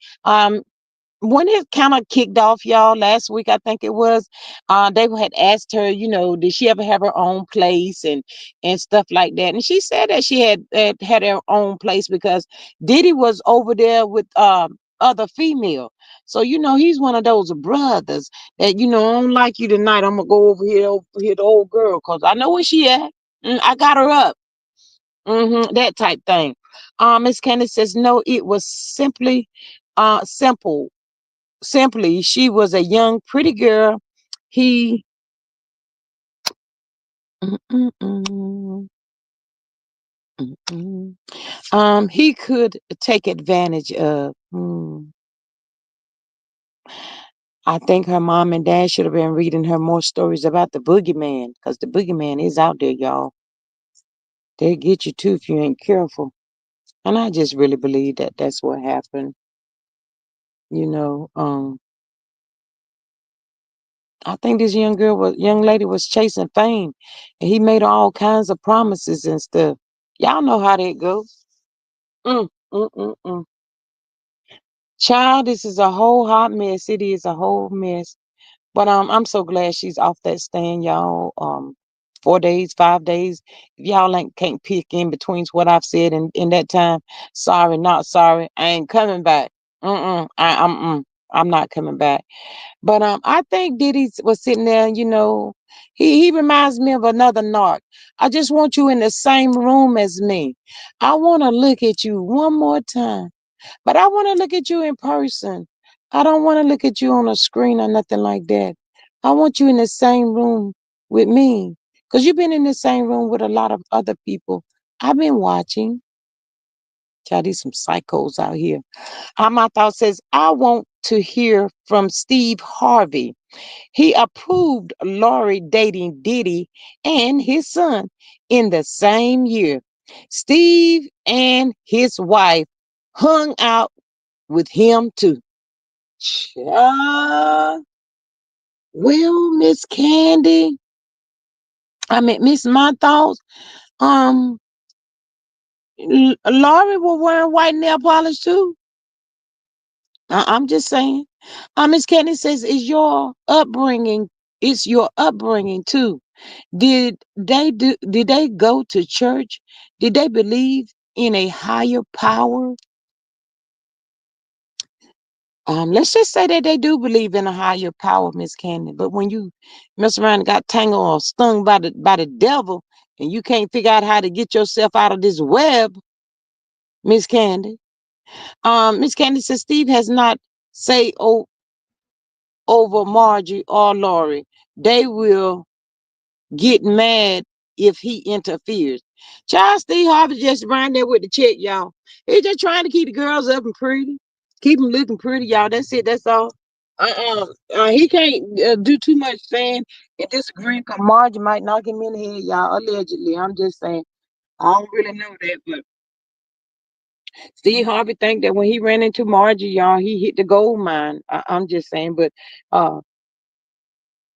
When it kind of kicked off, y'all, last week, I think it was, they had asked her, did she ever have her own place and stuff like that. And she said that she had her own place because Diddy was over there with other female. So, he's one of those brothers that, I don't like you tonight. I'm gonna go over here, the old girl, because I know where she at. I got her up. That type thing. Miss Candace says, no, it was simple. Simply, she was a young, pretty girl. He, mm, mm, mm, he could take advantage of. I think her mom and dad should have been reading her more stories about the boogeyman, because the boogeyman is out there, y'all. They'll get you too if you ain't careful. And I just really believe that that's what happened. You know, um, I think this young lady was chasing fame, and he made her all kinds of promises and stuff. Y'all know how that goes. Mm, mm, mm, mm. Child, this is a whole hot mess. It is a whole mess. But I'm so glad she's off that stand, y'all. 4 days, 5 days. If y'all ain't can't pick in between what I've said in that time, sorry, not sorry. I ain't coming back. I'm not coming back. But I think Diddy was sitting there, he reminds me of another narc. I just want you in the same room as me. I want to look at you one more time, but I want to look at you in person. I don't want to look at you on a screen or nothing like that. I want you in the same room with me, because you've been in the same room with a lot of other people. I've been watching. Child, these some psychos out here. My thought says, I want to hear from Steve Harvey. He approved Lori dating Diddy and his son in the same year. Steve and his wife hung out with him too. Child. Well, Miss Candy, I mean Miss My Thoughts, um, Lori was wearing white nail polish too. I'm just saying. Miss Candy says, it's your upbringing too. Did they go to church? Did they believe in a higher power? Let's just say that they do believe in a higher power, Miss Candy. But when you mess around and got tangled or stung by the devil, and you can't figure out how to get yourself out of this web, Miss Candy. Miss Candy says Steve has not say over Margie or Lori. They will get mad if he interferes. Child, Steve Harvey just around there with the check, y'all. He just trying to keep the girls up and pretty, keep them looking pretty, y'all. That's it. That's all. He can't do too much saying and disagreeing, because Margie might knock him in the head, y'all. Allegedly, I'm just saying. I don't really know that, but Steve Harvey think that when he ran into Margie, y'all, he hit the gold mine. I'm just saying, but uh,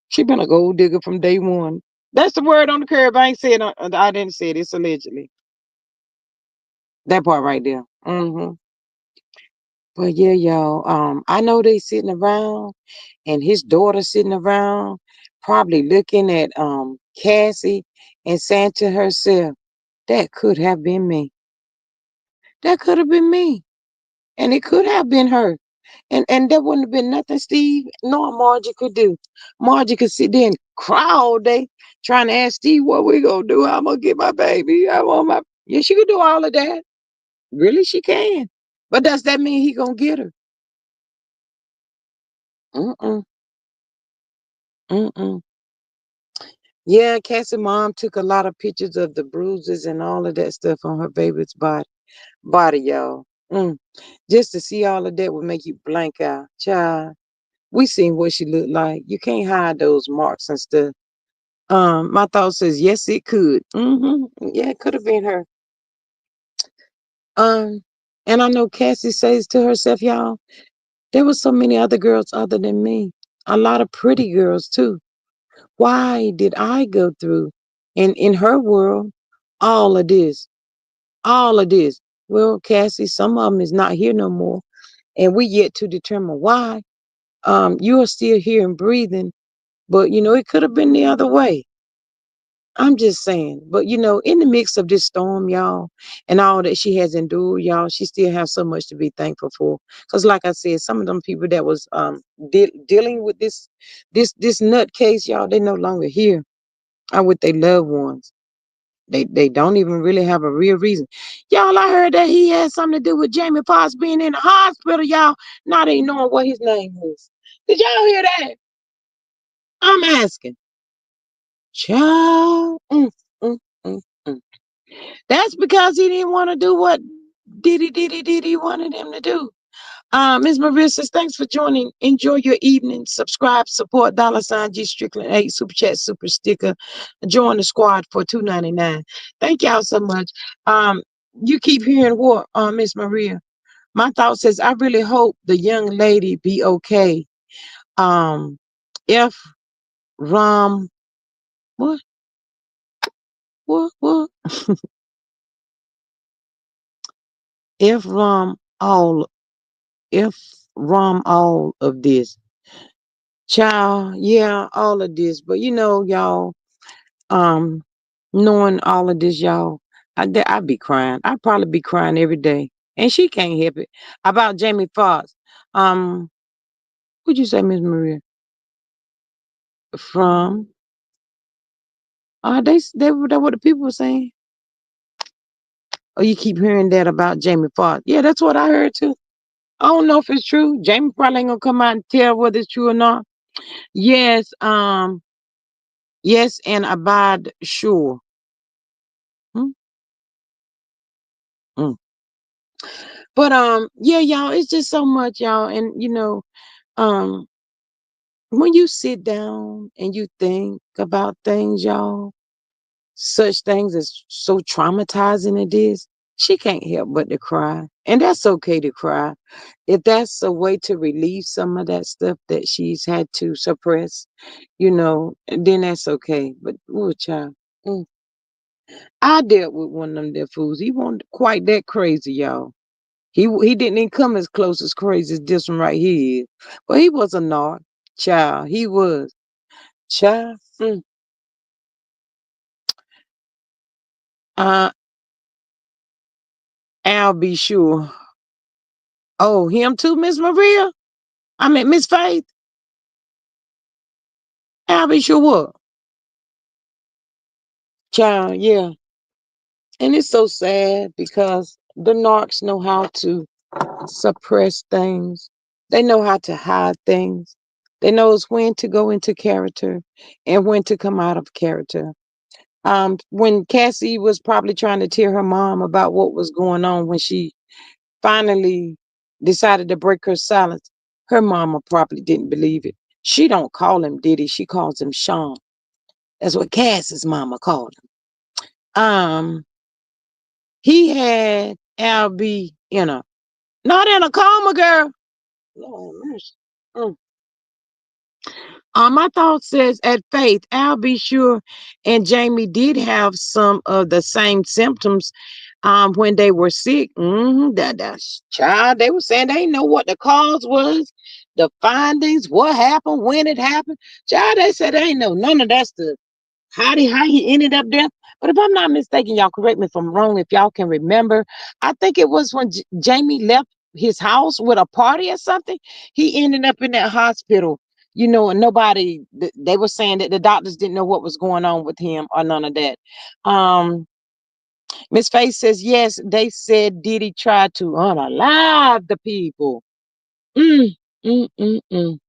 she been a gold digger from day one. That's the word on the curb. I ain't said I didn't say it. It's allegedly that part right there. But yeah, y'all. I know they sitting around, and his daughter sitting around, probably looking at Cassie and saying to herself, "That could have been me. That could have been me, and it could have been her." And there wouldn't have been nothing Steve nor Margie could do. Margie could sit there and cry all day trying to ask Steve what we gonna do. I'm gonna get my baby. I want my yeah, she could do all of that. Really, she can. But does that mean he gonna get her? Mm-mm. Mm-mm. Yeah, Cassie mom took a lot of pictures of the bruises and all of that stuff on her baby's body, y'all. Just to see all of that would make you blank out. Child, we seen what she looked like. You can't hide those marks and stuff. My thought says yes, it could. Yeah, it could have been her. Um, and I know Cassie says to herself, y'all, there were so many other girls other than me. A lot of pretty girls too. Why did I go through in her world all of this? All of this. Well, Cassie, some of them is not here no more, and we yet to determine why. You are still here and breathing, but it could have been the other way. I'm just saying. But in the mix of this storm, y'all, and all that she has endured, y'all, she still has so much to be thankful for. Because, like I said, some of them people that was dealing with this nut case, y'all, they no longer here. Are with their loved ones. They don't even really have a real reason. Y'all, I heard that he had something to do with Jamie Foxx being in the hospital, y'all. Not even knowing what his name was. Did y'all hear that? I'm asking. Child. Mm, mm, mm. That's because he didn't want to do what Diddy wanted him to do. Ms. Maria says, thanks for joining. Enjoy your evening. Subscribe, support, $ G Strickland 8, Super Chat, Super Sticker. Join the squad for $2.99. Thank y'all so much. Um, you keep hearing what, Miss Maria? My thought says, I really hope the young lady be okay. Um, if Rom, what, what? If all, if all of this, child, yeah, all of this, but y'all, um, knowing all of this, y'all, I'd be crying. I'd probably be crying every day, and she can't help it. About Jamie Foxx, what'd you say, Miss Maria? From that what the people were saying? Oh, you keep hearing that about Jamie Foxx? Yeah, that's what I heard too. I don't know if it's true. Jamie probably ain't gonna come out and tell whether it's true or not. Yes, yes, and abide sure. Hmm? Mm. But yeah, y'all, it's just so much, y'all, and um, when you sit down and you think about things, y'all, such things as so traumatizing it is, she can't help but to cry. And that's okay to cry. If that's a way to relieve some of that stuff that she's had to suppress, then that's okay. But, oh, child, mm, I dealt with one of them there fools. He wasn't quite that crazy, y'all. He didn't even come as close as crazy as this one right here is. But he was a narc, child. He was. Child. Uh, I'll be sure. Oh, him too, Miss Maria? I mean, Miss Faith? I'll be sure what? Child, yeah. And it's so sad because the narcs know how to suppress things. They know how to hide things. They knows when to go into character and when to come out of character. When Cassie was probably trying to tell her mom about what was going on when she finally decided to break her silence, her mama probably didn't believe it. She don't call him Diddy. She calls him Sean. That's what Cass's mama called him. He had Albie in a not in a coma, girl. Lord have mercy. Mm. My thought says at faith, I'll be sure. And Jamie did have some of the same symptoms when they were sick. That child, they were saying they didn't know what the cause was, the findings, what happened, when it happened. Child, they said they ain't know none of that stuff. How he ended up there. But if I'm not mistaken, y'all correct me if I'm wrong. If y'all can remember, I think it was when Jamie left his house with a party or something. He ended up in that hospital. And nobody. They were saying that the doctors didn't know what was going on with him or none of that. Um, Miss Faith says yes. They said Diddy tried to unalive the people. Mm, mm, mm, mm.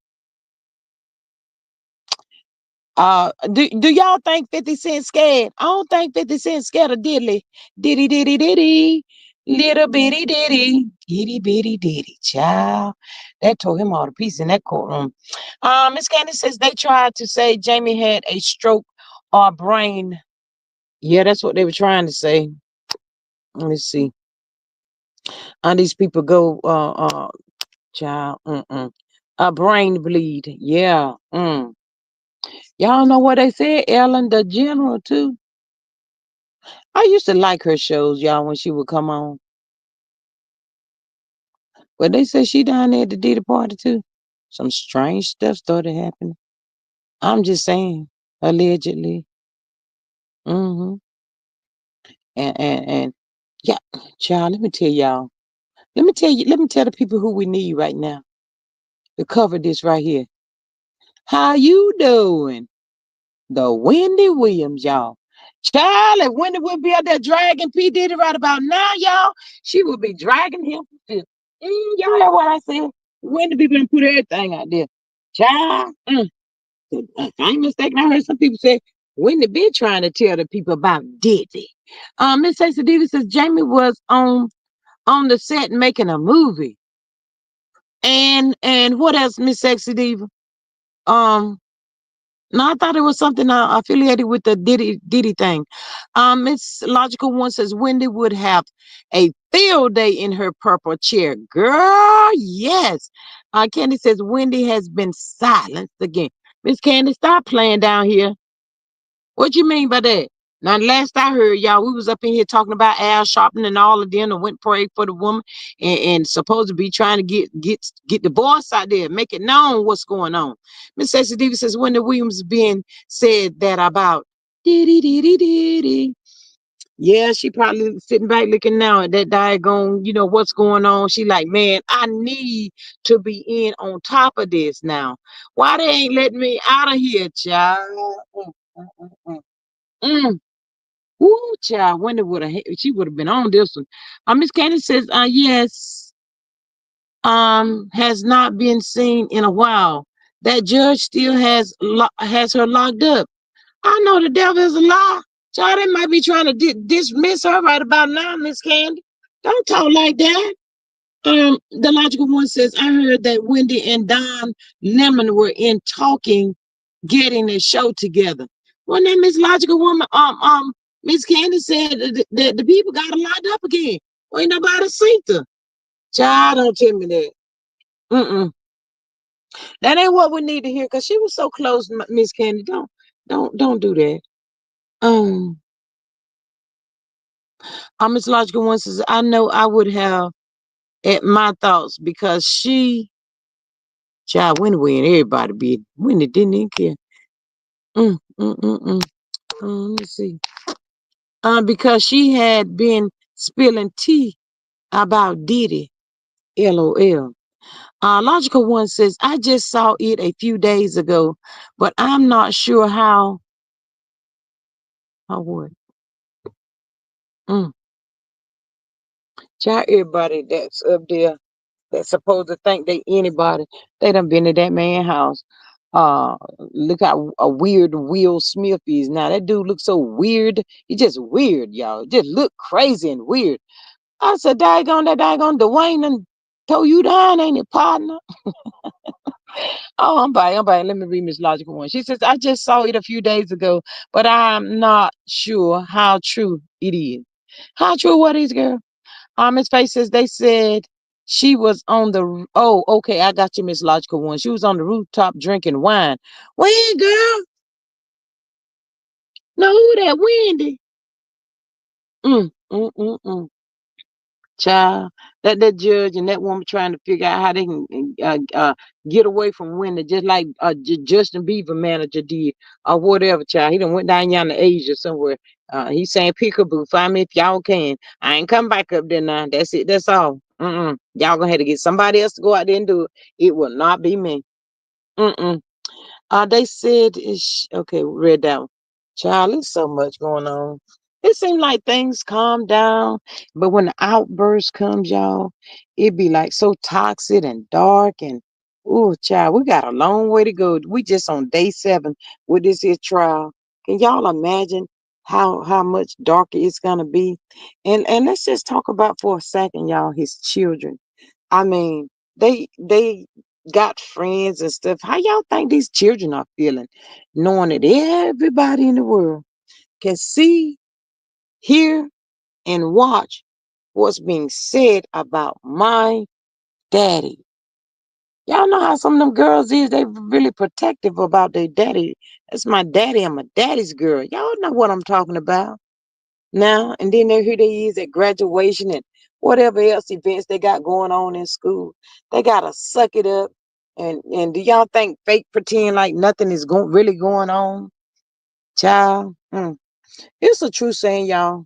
Do y'all think 50 Cent scared? I don't think 50 Cent scared of Diddley. Diddy, diddy, diddy. Little bitty diddy. Itty bitty diddy. Child. That tore him all to pieces in that courtroom. Miss Candace says they tried to say Jamie had a stroke or brain. Yeah, that's what they were trying to say. Let me see. These people go, child, a brain bleed. Yeah. Y'all know what they said? Ellen the General, too. I used to like her shows, y'all, when she would come on. But they said she down there at the Diddy party too. Some strange stuff started happening. I'm just saying, allegedly. hmm and yeah, child, let me tell y'all. Let me tell the people who we need right now to cover this right here. How you doing? The Wendy Williams, y'all. Child, if Wendy would be out there dragging P. Diddy right about now, y'all, she would be dragging him. Y'all heard what I said? Wendy be gonna put everything out there. Child, if I ain't mistaken, I heard some people say Wendy been trying to tell the people about Diddy. Miss Stacey Davis says Jamie was on the set making a movie. And what else, Miss Sexy Diva? Um, No, I thought it was something affiliated with the Diddy thing. Miss Logical One says Wendy would have a field day in her purple chair. Girl, yes. Candy says Wendy has been silenced again. Miss Candy, stop playing down here. What you mean by that? Now, last I heard, y'all, we was up in here talking about Al Sharpton and all of them and went pray for the woman and supposed to be trying to get the boss out there, make it known what's going on. Miss Sexy Diva says Wendy Williams being said that about diddy diddy diddy. Yeah, she probably sitting back looking now at that diagon, what's going on. She like, man, I need to be in on top of this now. Why they ain't letting me out of here, child? Mm, mm, mm, mm. Ooh, child, Wendy she would have been on this one. Miss Candy says, yes, has not been seen in a while. That judge still has her locked up. I know the devil is a lie. Child, they might be trying to dismiss her right about now, Miss Candy. Don't talk like that. The logical one says, I heard that Wendy and Don Lemon were in talking, getting a show together. Well, then Miss Logical Woman, Miss Candy said that the people got her locked up again. Well, ain't nobody seen her. Child, don't tell me that. Mm-mm. That ain't what we need to hear, because she was so close, Miss Candy. Don't do that. Um, Miss Logical One says, I know I would have at my thoughts because child, Wendy and everybody be Wendy didn't even care. Mm, mm, mm, mm. Let me see. Because she had been spilling tea about Diddy. LOL. Logical One says, I just saw it a few days ago, but I'm not sure how what. Mm. Child, everybody that's up there that's supposed to think they anybody, they done been to that man's house. Look how a weird Will Smith is now. That dude looks so weird. He just weird, y'all. Just look crazy and weird. I said, that daggone Dwayne and tow you down, ain't it, partner? Oh, I'm by. Let me read Miss Logical One. She says, I just saw it a few days ago, but I'm not sure how true it is. How true what is, girl? Miss Faith says they said she was on the. Oh, okay, I got you, Miss Logical One. She was on the rooftop drinking wine. When, girl? No, who that Wendy? Mm, mm, mm, mm. Child, that judge and that woman trying to figure out how they can get away from Wendy, just like Justin Bieber manager did, or whatever. Child, he done went down yonder to Asia somewhere. He's saying, "Peekaboo, find me if y'all can. I ain't come back up there now. That's it. That's all. Y'all gonna have to get somebody else to go out there and do it. It will not be me. Mm-mm. They said, okay, read that one. Child, there's so much going on. It seems like things calm down, but when the outburst comes, y'all, it be like so toxic and dark and, oh, child, we got a long way to go. We just on day 7 with this here trial. Can y'all imagine how much darker it's gonna be? And let's just talk about for a second, y'all, his children. I mean, they got friends and stuff. How y'all think these children are feeling, knowing that everybody in the world can see, hear, and watch what's being said about my daddy? Y'all know how some of them girls is, they really protective about their daddy. That's my daddy. I'm a daddy's girl. Y'all know what I'm talking about now. And then here they is at graduation and whatever else events they got going on in school. They gotta suck it up. And do y'all think fake pretend like nothing is really going on? Child, it's a true saying, y'all.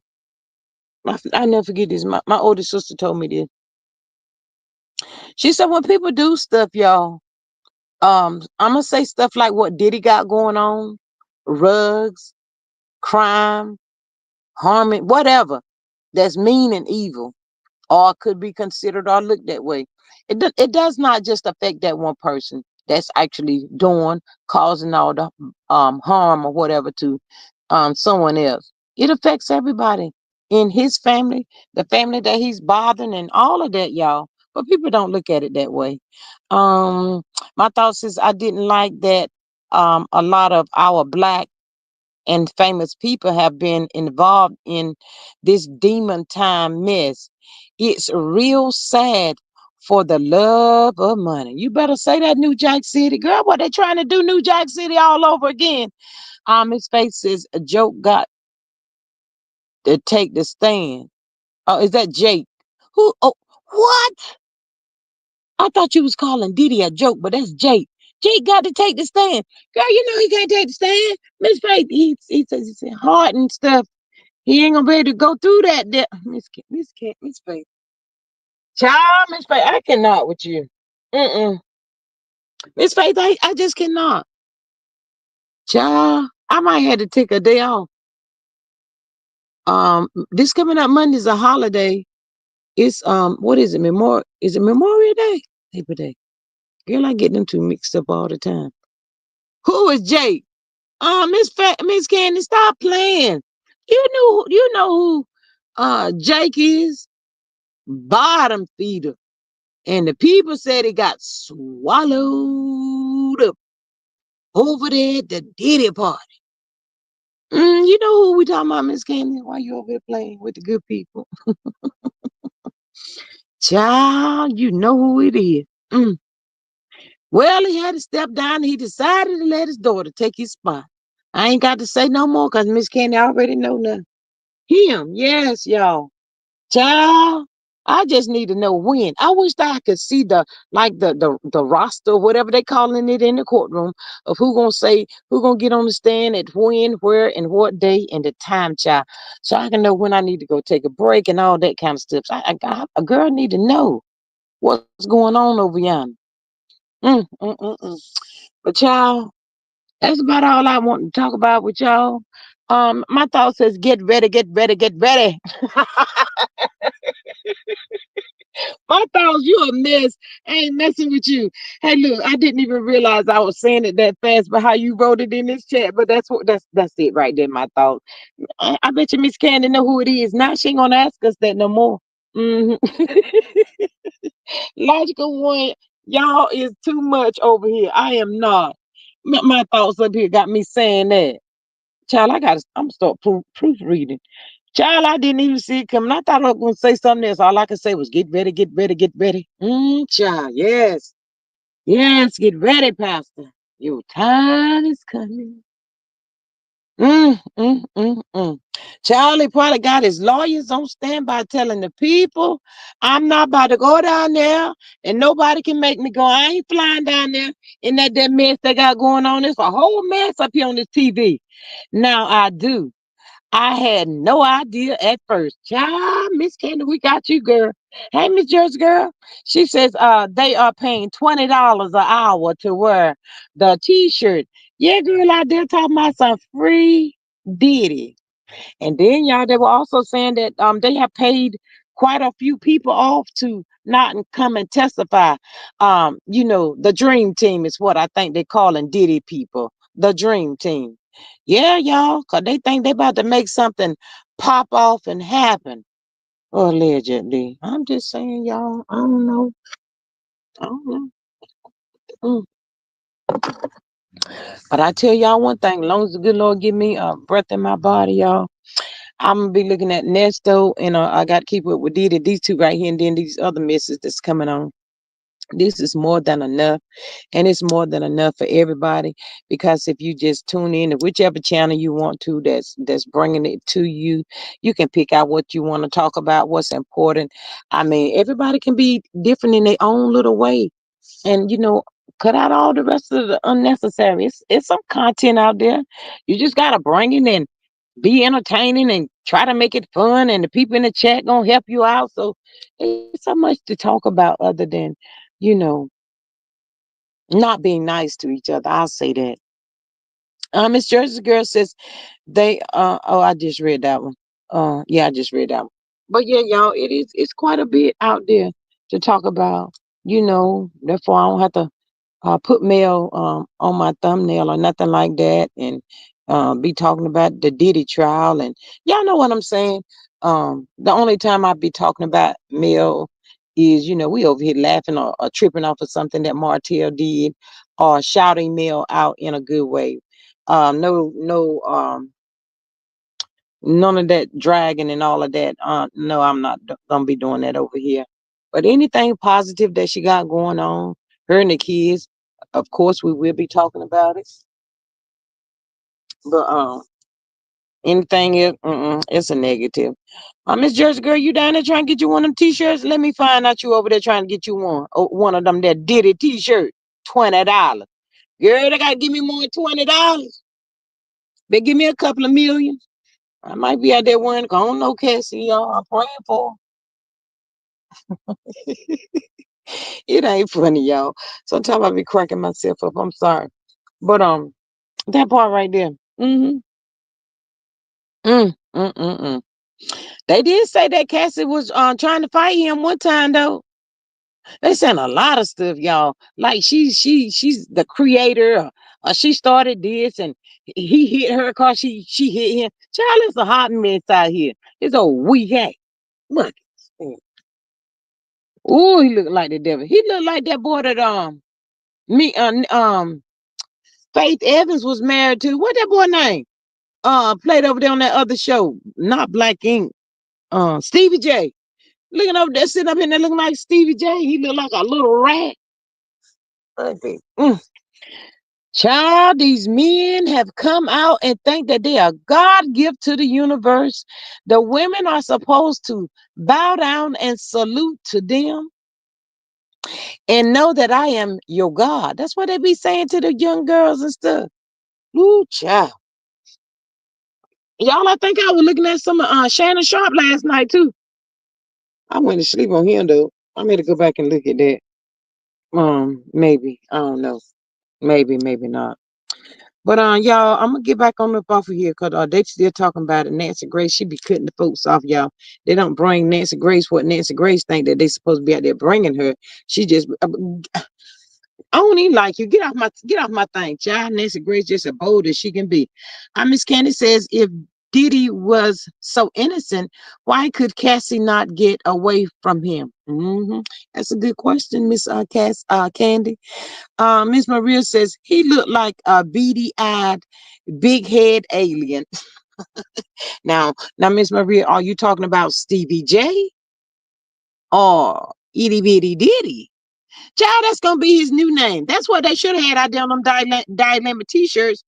I never forget this. My oldest sister told me this. She said when people do stuff, y'all, I'm gonna say stuff like what Diddy got going on, rugs, crime, harming, whatever that's mean and evil, or could be considered or looked that way. It does not just affect that one person that's actually doing, causing all the harm or whatever to someone else. It affects everybody in his family, the family that he's bothering, and all of that, y'all. But people don't look at it that way. Um, my thoughts is I didn't like that a lot of our black and famous people have been involved in this demon time mess. It's real sad for the love of money. You better say that, New Jack City. Girl, what they trying to do, New Jack City all over again. His face says a joke got to take the stand. Oh, is that Jake? Who? Oh, what? I thought you was calling Diddy a joke, but that's Jake. Jake got to take the stand. Girl, you know he can't take the stand. Miss Faith, he says he's hard and stuff. He ain't gonna be able to go through that. Miss Faith. Child, Miss Faith, I cannot with you. Mm-mm. Miss Faith, I just cannot. Child, I might have to take a day off. This coming up Monday is a holiday. It's what is it? Memorial Day? Labor Day. Girl, I get them two mixed up all the time. Who is Jake? Miss Candy, stop playing. You know who Jake is? Bottom feeder. And the people said it got swallowed up over there at the Diddy party. You know who we talking about, Miss Candy? Why you over here playing with the good people? Child, you know who it is. Well, he had to step down. He decided to let his daughter take his spot. I ain't got to say no more because Miss Candy already know nothing. Him, yes, y'all. Child, I just need to know when. I wish that I could see the roster, whatever they calling it in the courtroom, of who gonna get on the stand at when, where, and what day and the time, child, so I can know when I need to go take a break and all that kind of stuff. So a girl need to know what's going on over yonder. Mm, mm, mm, mm. But child, that's about all I want to talk about with y'all. My thought says, get ready, get ready, get ready. My thoughts, you a mess. I ain't messing with you. Hey, look, I didn't even realize I was saying it that fast, but how you wrote it in this chat. But that's it right there. My thought. I bet you Miss Candy know who it is. Now she ain't gonna ask us that no more. hmm Logical one, y'all is too much over here. I am not. My thoughts up here got me saying that. Child, I'm gonna start proofreading. Child, I didn't even see it coming. I thought I was going to say something else. All I could say was, get ready, get ready, get ready. Child, yes. Yes, get ready, Pastor. Your time is coming. Mm, mm, mm, mm. Charlie probably got his lawyers on standby telling the people, I'm not about to go down there and nobody can make me go. I ain't flying down there in that mess they got going on. It's a whole mess up here on this TV. Now I do. I had no idea at first. Child, Miss Candy, we got you, girl. Hey, Miss Jersey girl. She says they are paying $20 an hour to wear the t-shirt. Yeah, girl, out there talking about some free Diddy. And then y'all, they were also saying that they have paid quite a few people off to not come and testify. The dream team is what I think they calling Diddy people. The dream team. Yeah, y'all, cause they think they about to make something pop off and happen. Allegedly. I'm just saying, y'all, I don't know. I don't know. Mm. But I tell y'all one thing, as long as the good Lord give me a breath in my body, y'all, I'm gonna be looking at Nesto and I got to keep up with Didi, these two right here, and then these other misses that's coming on. This is more than enough, and it's more than enough for everybody. Because if you just tune in to whichever channel you want to, that's bringing it to you, you can pick out what you want to talk about, what's important. I mean, everybody can be different in their own little way, and cut out all the rest of the unnecessary. It's some content out there. You just gotta bring it in, be entertaining and try to make it fun, and the people in the chat gonna help you out. So it's so much to talk about other than you know not being nice to each other. I'll say that. Miss Jersey girl says they oh, I just read that one. Yeah, I just read that one. But yeah, y'all, it's quite a bit out there to talk about. Therefore I don't have to put mail on my thumbnail or nothing like that, and be talking about the Diddy trial, and y'all know what I'm saying. The only time I be talking about mail is we over here laughing or tripping off of something that Martell did, or shouting mail out in a good way. No, no, none of that dragging and all of that. No, I'm not gonna be doing that over here. But anything positive that she got going on, her and the kids, of course, we will be talking about it. But anything else, it's a negative. Miss Jersey girl, you down there trying to get you one of them t-shirts? Let me find out you over there trying to get you one. Oh, one of them that Diddy t-shirt, $20. Girl, they gotta give me more than $20. They give me a couple of million. I might be out there wearing. I don't know, Cassie, y'all. I'm praying for. It ain't funny, y'all. Sometimes I be cracking myself up. I'm sorry, but that part right there. Mm-hmm. Mm, mm, mm, mm. They did say that Cassie was trying to fight him one time though. They saying a lot of stuff, y'all. Like she's the creator. She started this, and he hit her cause she hit him. Child, it's a hot mess out here. It's a weak act. Look. Oh, he looked like the devil. He looked like that boy that me Faith Evans was married to. What that boy name? Played over there on that other show, not Black Ink. Stevie J. Looking over there, sitting up in there looking like Stevie J. He looked like a little rat. Ugly. Child, these men have come out and think that they are God gift to the universe. The women are supposed to bow down and salute to them and know that I am your God. That's what they be saying to the young girls and stuff. Ooh, child. Y'all, I think I was looking at some Shannon Sharp last night too. I went to sleep on him though. I made to go back and look at that. Maybe. I don't know. Maybe, maybe not. But y'all, I'm gonna get back on up off of here because they still talking about it. Nancy Grace, she be cutting the folks off, y'all. They don't bring Nancy Grace what Nancy Grace think that they supposed to be out there bringing her. She just I don't even like you. Get off my thing. Child, Nancy Grace just as bold as she can be. Miss Candy says if Diddy was so innocent, why could Cassie not get away from him? That's a good question, Miss Candy. Miss Maria says he looked like a beady-eyed, big head alien. Now, Miss Maria, are you talking about Stevie J or Itty Bitty Diddy? Child, that's gonna be his new name. That's what they should have had out there on them dilemma t-shirts.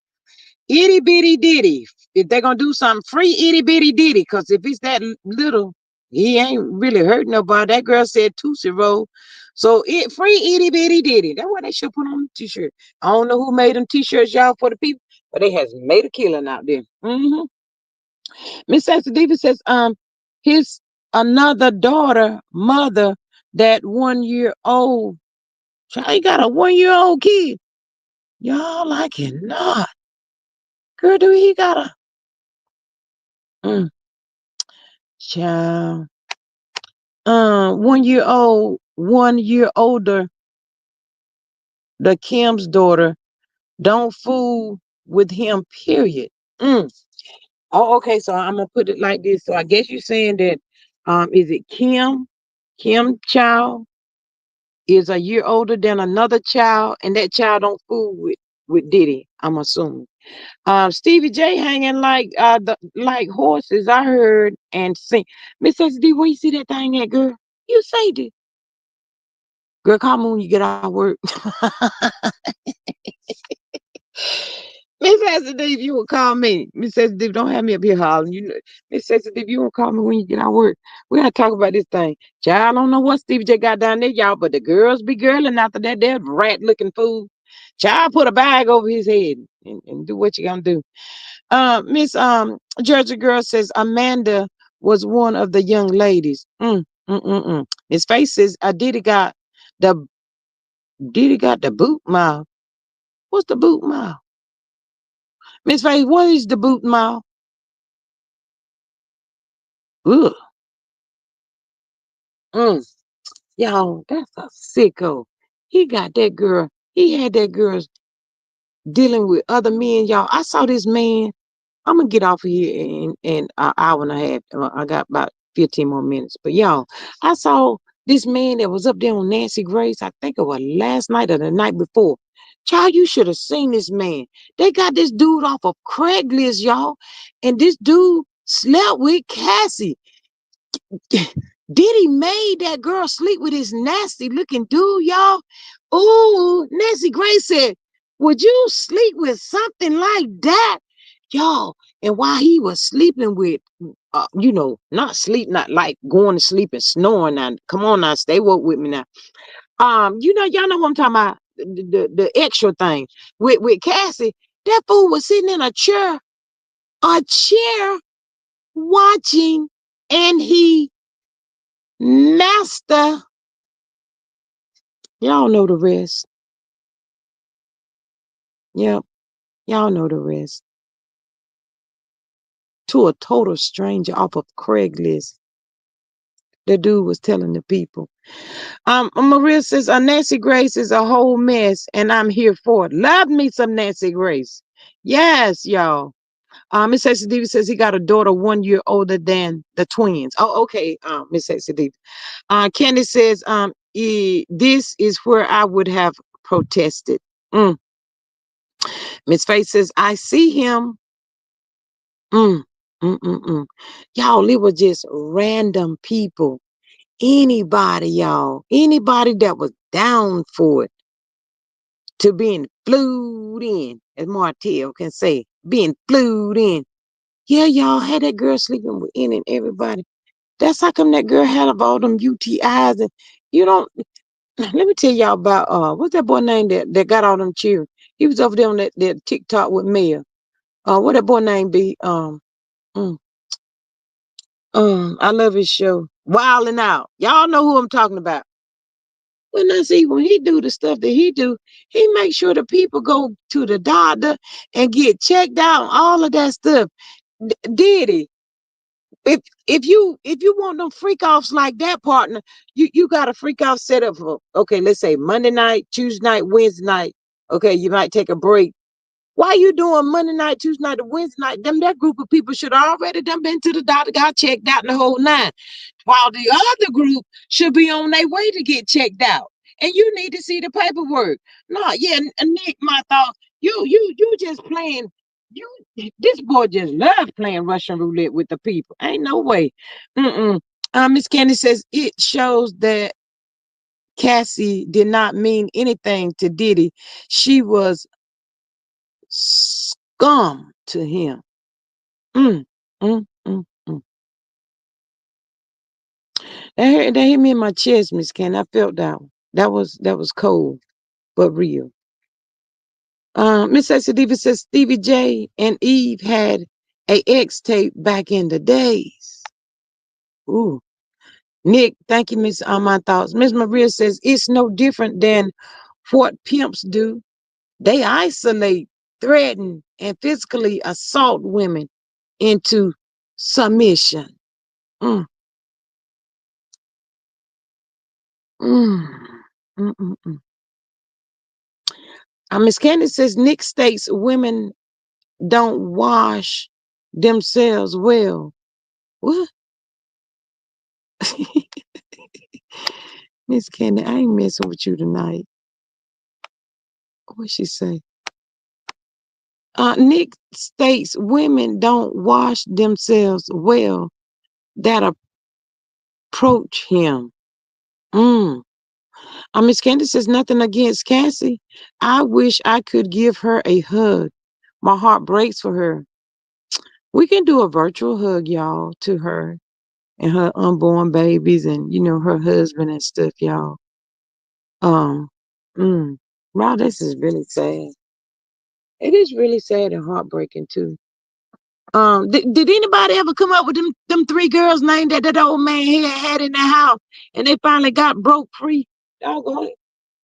Itty bitty ditty. If they're gonna do something, free itty bitty ditty. Cause if it's that little, he ain't really hurt nobody. That girl said Tootsie Roll. So it free itty bitty ditty. That's what they should put on the t-shirt. I don't know who made them t-shirts, y'all, for the people, but they has made a killing out there. Miss Sassy Diva says, his another daughter, mother, that 1 year old. Child, got a 1 year old kid. Y'all, I cannot. Girl, do he got a mm, child? 1 year old, 1 year older. The Kim's daughter. Don't fool with him. Period. Mm. Oh, okay. So I'm gonna put it like this. So I guess you're saying that, is it Kim? Kim child is a year older than another child, and that child don't fool with Diddy. I'm assuming. Stevie J hanging like horses. I heard and sing. Miss SD, where you see that thing at, girl? You say it. Girl, call me when you get out of work. Miss SD, if you will call me. Miss SD, don't have me up here hollering. You know, Miss SD, if you will call me when you get out of work. We gotta talk about this thing. Child, I don't know what Stevie J got down there, y'all, but the girls be girling after that rat looking fool. Child, put a bag over his head and do what you gonna do. Miss Georgia girl says Amanda was one of the young ladies. Miss Face says the Diddy got the boot mouth. What's the boot mouth? Miss Face, what is the boot mouth? Ugh. Mm. Y'all, that's a sicko. He got that girl. He had that girl dealing with other men. Y'all, I saw this man. I'm gonna get off of here in an hour and a half. I got about 15 more minutes. But y'all, I saw this man that was up there on Nancy Grace. I think it was last night or the night before. Child, you should have seen this man. They got this dude off of Craigslist, y'all, and this dude slept with Cassie. Diddy made that girl sleep with his nasty looking dude, y'all. Oh, Nancy Grace said, would you sleep with something like that? Y'all, and while he was sleeping with, not sleep, not like going to sleep and snoring. Now, come on now, stay woke with me now. Y'all know what I'm talking about. The extra thing with Cassie. That fool was sitting in a chair watching, and he master. Y'all know the rest. Yep, y'all know the rest. To a total stranger off of Craigslist. The dude was telling the people. Maria says, Nancy Grace is a whole mess, and I'm here for it. Love me some Nancy Grace. Yes, y'all. Miss Sexy Diva says he got a daughter 1 year older than the twins. Oh, okay, Miss Sexy Diva. Candy says, this is where I would have protested. Mm. Miss Faith says, I see him. Mm, mm. Y'all, it was just random people. Anybody, y'all. Anybody that was down for it to being flued in, as Martell can say, being flued in. Yeah, y'all had that girl sleeping with any and everybody. That's how come that girl had of all them UTIs. And you don't, let me tell y'all about, what's that boy name that got all them children? He was over there on that TikTok with Mia. What that boy name be? Mm, I love his show. Wilding Out. Y'all know who I'm talking about. When he do the stuff that he do, he make sure the people go to the doctor and get checked out, all of that stuff. Diddy, if you want them freak offs like that, partner, you got a freak off set up for, okay, let's say Monday night, Tuesday night, Wednesday night. Okay, you might take a break. Why you doing Monday night, Tuesday night, and Wednesday night? That group of people should already done been to the doctor, got checked out, and the whole nine. While the other group should be on their way to get checked out. And you need to see the paperwork. No, yeah, Nick, my thought, you just playing. You, this boy just loves playing Russian roulette with the people. Ain't no way. Mm-mm. Miss Candy says it shows that Cassie did not mean anything to Diddy. She was scum to him. Mm, mm. That hit me in my chest, Miss Candy. I felt that one. That was cold, but real. Miss Sexy Diva says Stevie J and Eve had a X tape back in the days. Ooh. Nick, thank you, Miss My Thoughts. Miss Maria says it's no different than what pimps do. They isolate, threaten, and physically assault women into submission. Mm, mm, mm. Miss Candace says Nick states women don't wash themselves well. What? Miss Candy, I ain't messing with you tonight. What she say? Nick states women don't wash themselves well that approach him. Mm. Miss Candace says nothing against Cassie. I wish I could give her a hug. My heart breaks for her. We can do a virtual hug, y'all, to her and her unborn babies and her husband and stuff, y'all. Um, mm, wow, this is really sad. It is really sad and heartbreaking too. Did anybody ever come up with them three girls' name that old man had in the house, and they finally got broke free? Doggone it,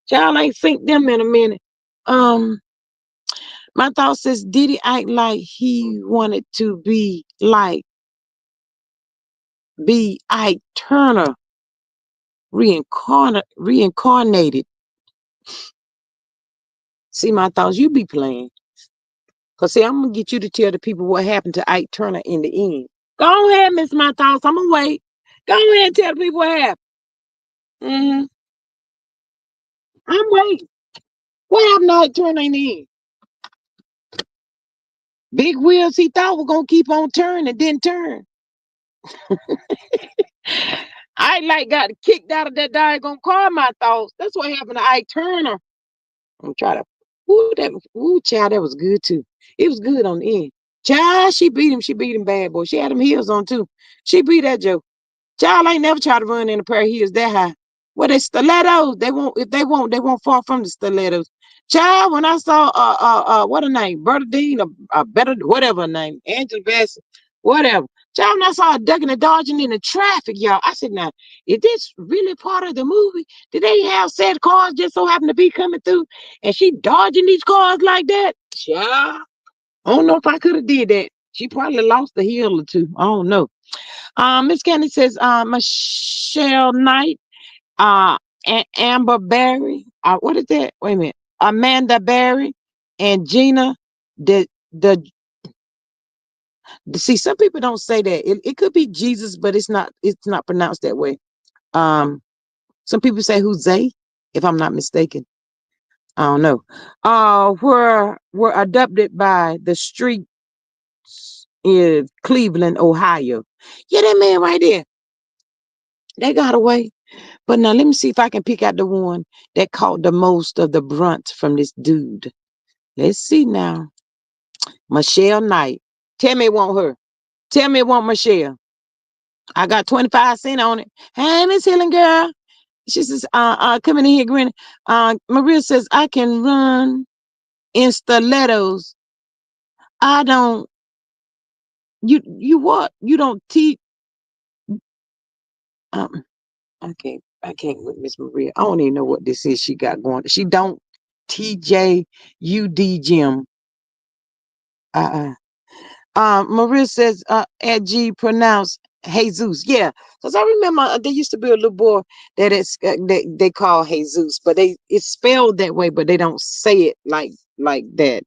child ain't seen them in a minute. Um, my thought says, did he act like he wanted to be Ike Turner reincarnated? See, my thoughts, you be playing. Cause see, I'm gonna get you to tell the people what happened to Ike Turner in the end. Go ahead, Miss My Thoughts. I'm gonna wait. Go ahead and tell the people what happened. Mm-hmm. I'm waiting. What happened to Ike Turner in the end? Big wheels he thought were gonna keep on turning, didn't turn. I like got kicked out of that daggone car, my thoughts. That's what happened to Ike Turner. I'm trying to child, that was good too. It was good on the end. Child, she beat him bad boy. She had them heels on too. She beat that joke. Child ain't never tried to run in a pair of heels that high. What they stilettos? They won't if they won't fall from the stilettos. Child, when I saw what her name, Bernadine or better whatever her name, Angela Bassett, whatever. Child, when I saw her ducking and dodging in the traffic, y'all, I said, now, is this really part of the movie? Did they have said cars just so happen to be coming through and she dodging these cars like that? Child, I don't know if I could have did that. She probably lost a heel or two. I don't know. Miss Candy says, Michelle Knight, uh, Amber Berry, what is that? Wait a minute, Amanda Berry, and Gina. The see, some people don't say that. It could be Jesus, but it's not. It's not pronounced that way. Um, some people say Jose, if I'm not mistaken. I don't know. Were adopted by the streets in Cleveland, Ohio. Yeah, that man right there. They got away. But now let me see if I can pick out the one that caught the most of the brunt from this dude. Let's see now. Michelle Knight. Tell me it won't her. Tell me it won't Michelle. I got 25 cents on it. Hey, Miss Helen girl. She says, coming in here grinning. Maria says, I can run in stilettos. I don't, you what? You don't teach. I can't with Miss Maria. I don't even know what this is she got going. She don't TJUD gym. Uh-uh. Maria says, at G pronounced Jesus. Yeah, because I remember there used to be a little boy that they call Jesus, but it's spelled that way, but they don't say it like that.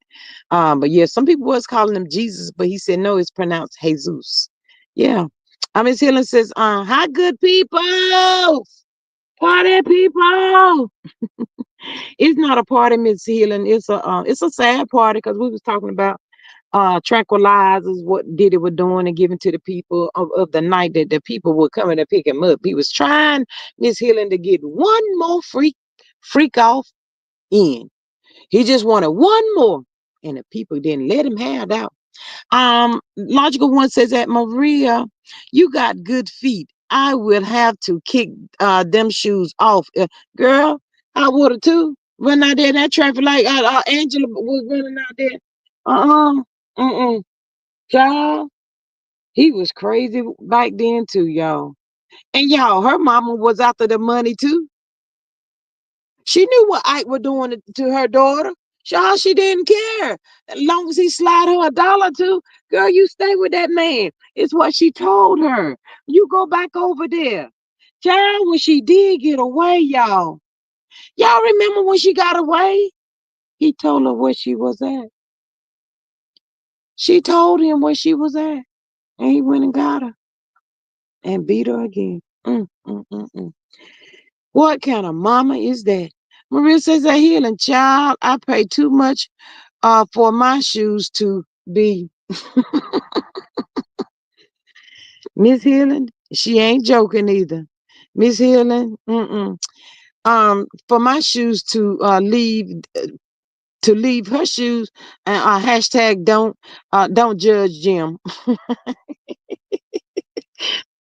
But yeah, some people was calling him Jesus, but he said no, it's pronounced Jesus. Yeah. Miss Helen says, hi good people, party people. It's not a party, Miss Helen. It's a sad party because we was talking about tranquilizers what Diddy was doing and giving to the people of the night that the people were coming to pick him up. He was trying Miss Helen to get one more freak off in. He just wanted one more. And the people didn't let him have that. Logical one says that Maria, you got good feet. I will have to kick them shoes off. Girl, I would have too. Run out there in that traffic light. Angela was running out there. Uh-uh. Mm-mm. Child, he was crazy back then too, y'all. And y'all, her mama was after the money too. She knew what Ike was doing to her daughter. She didn't care. As long as he slide her $1 too, girl, you stay with that man. It's what she told her. You go back over there. Child, when she did get away, y'all remember when she got away? He told her where she was at. She told him where she was at. And he went and got her and beat her again. Mm. What kind of mama is that? Maria says that healing child. I pay too much for my shoes to be Miss Healing. She ain't joking either. Miss Healing, for my shoes to leave her shoes, hashtag don't judge Jim.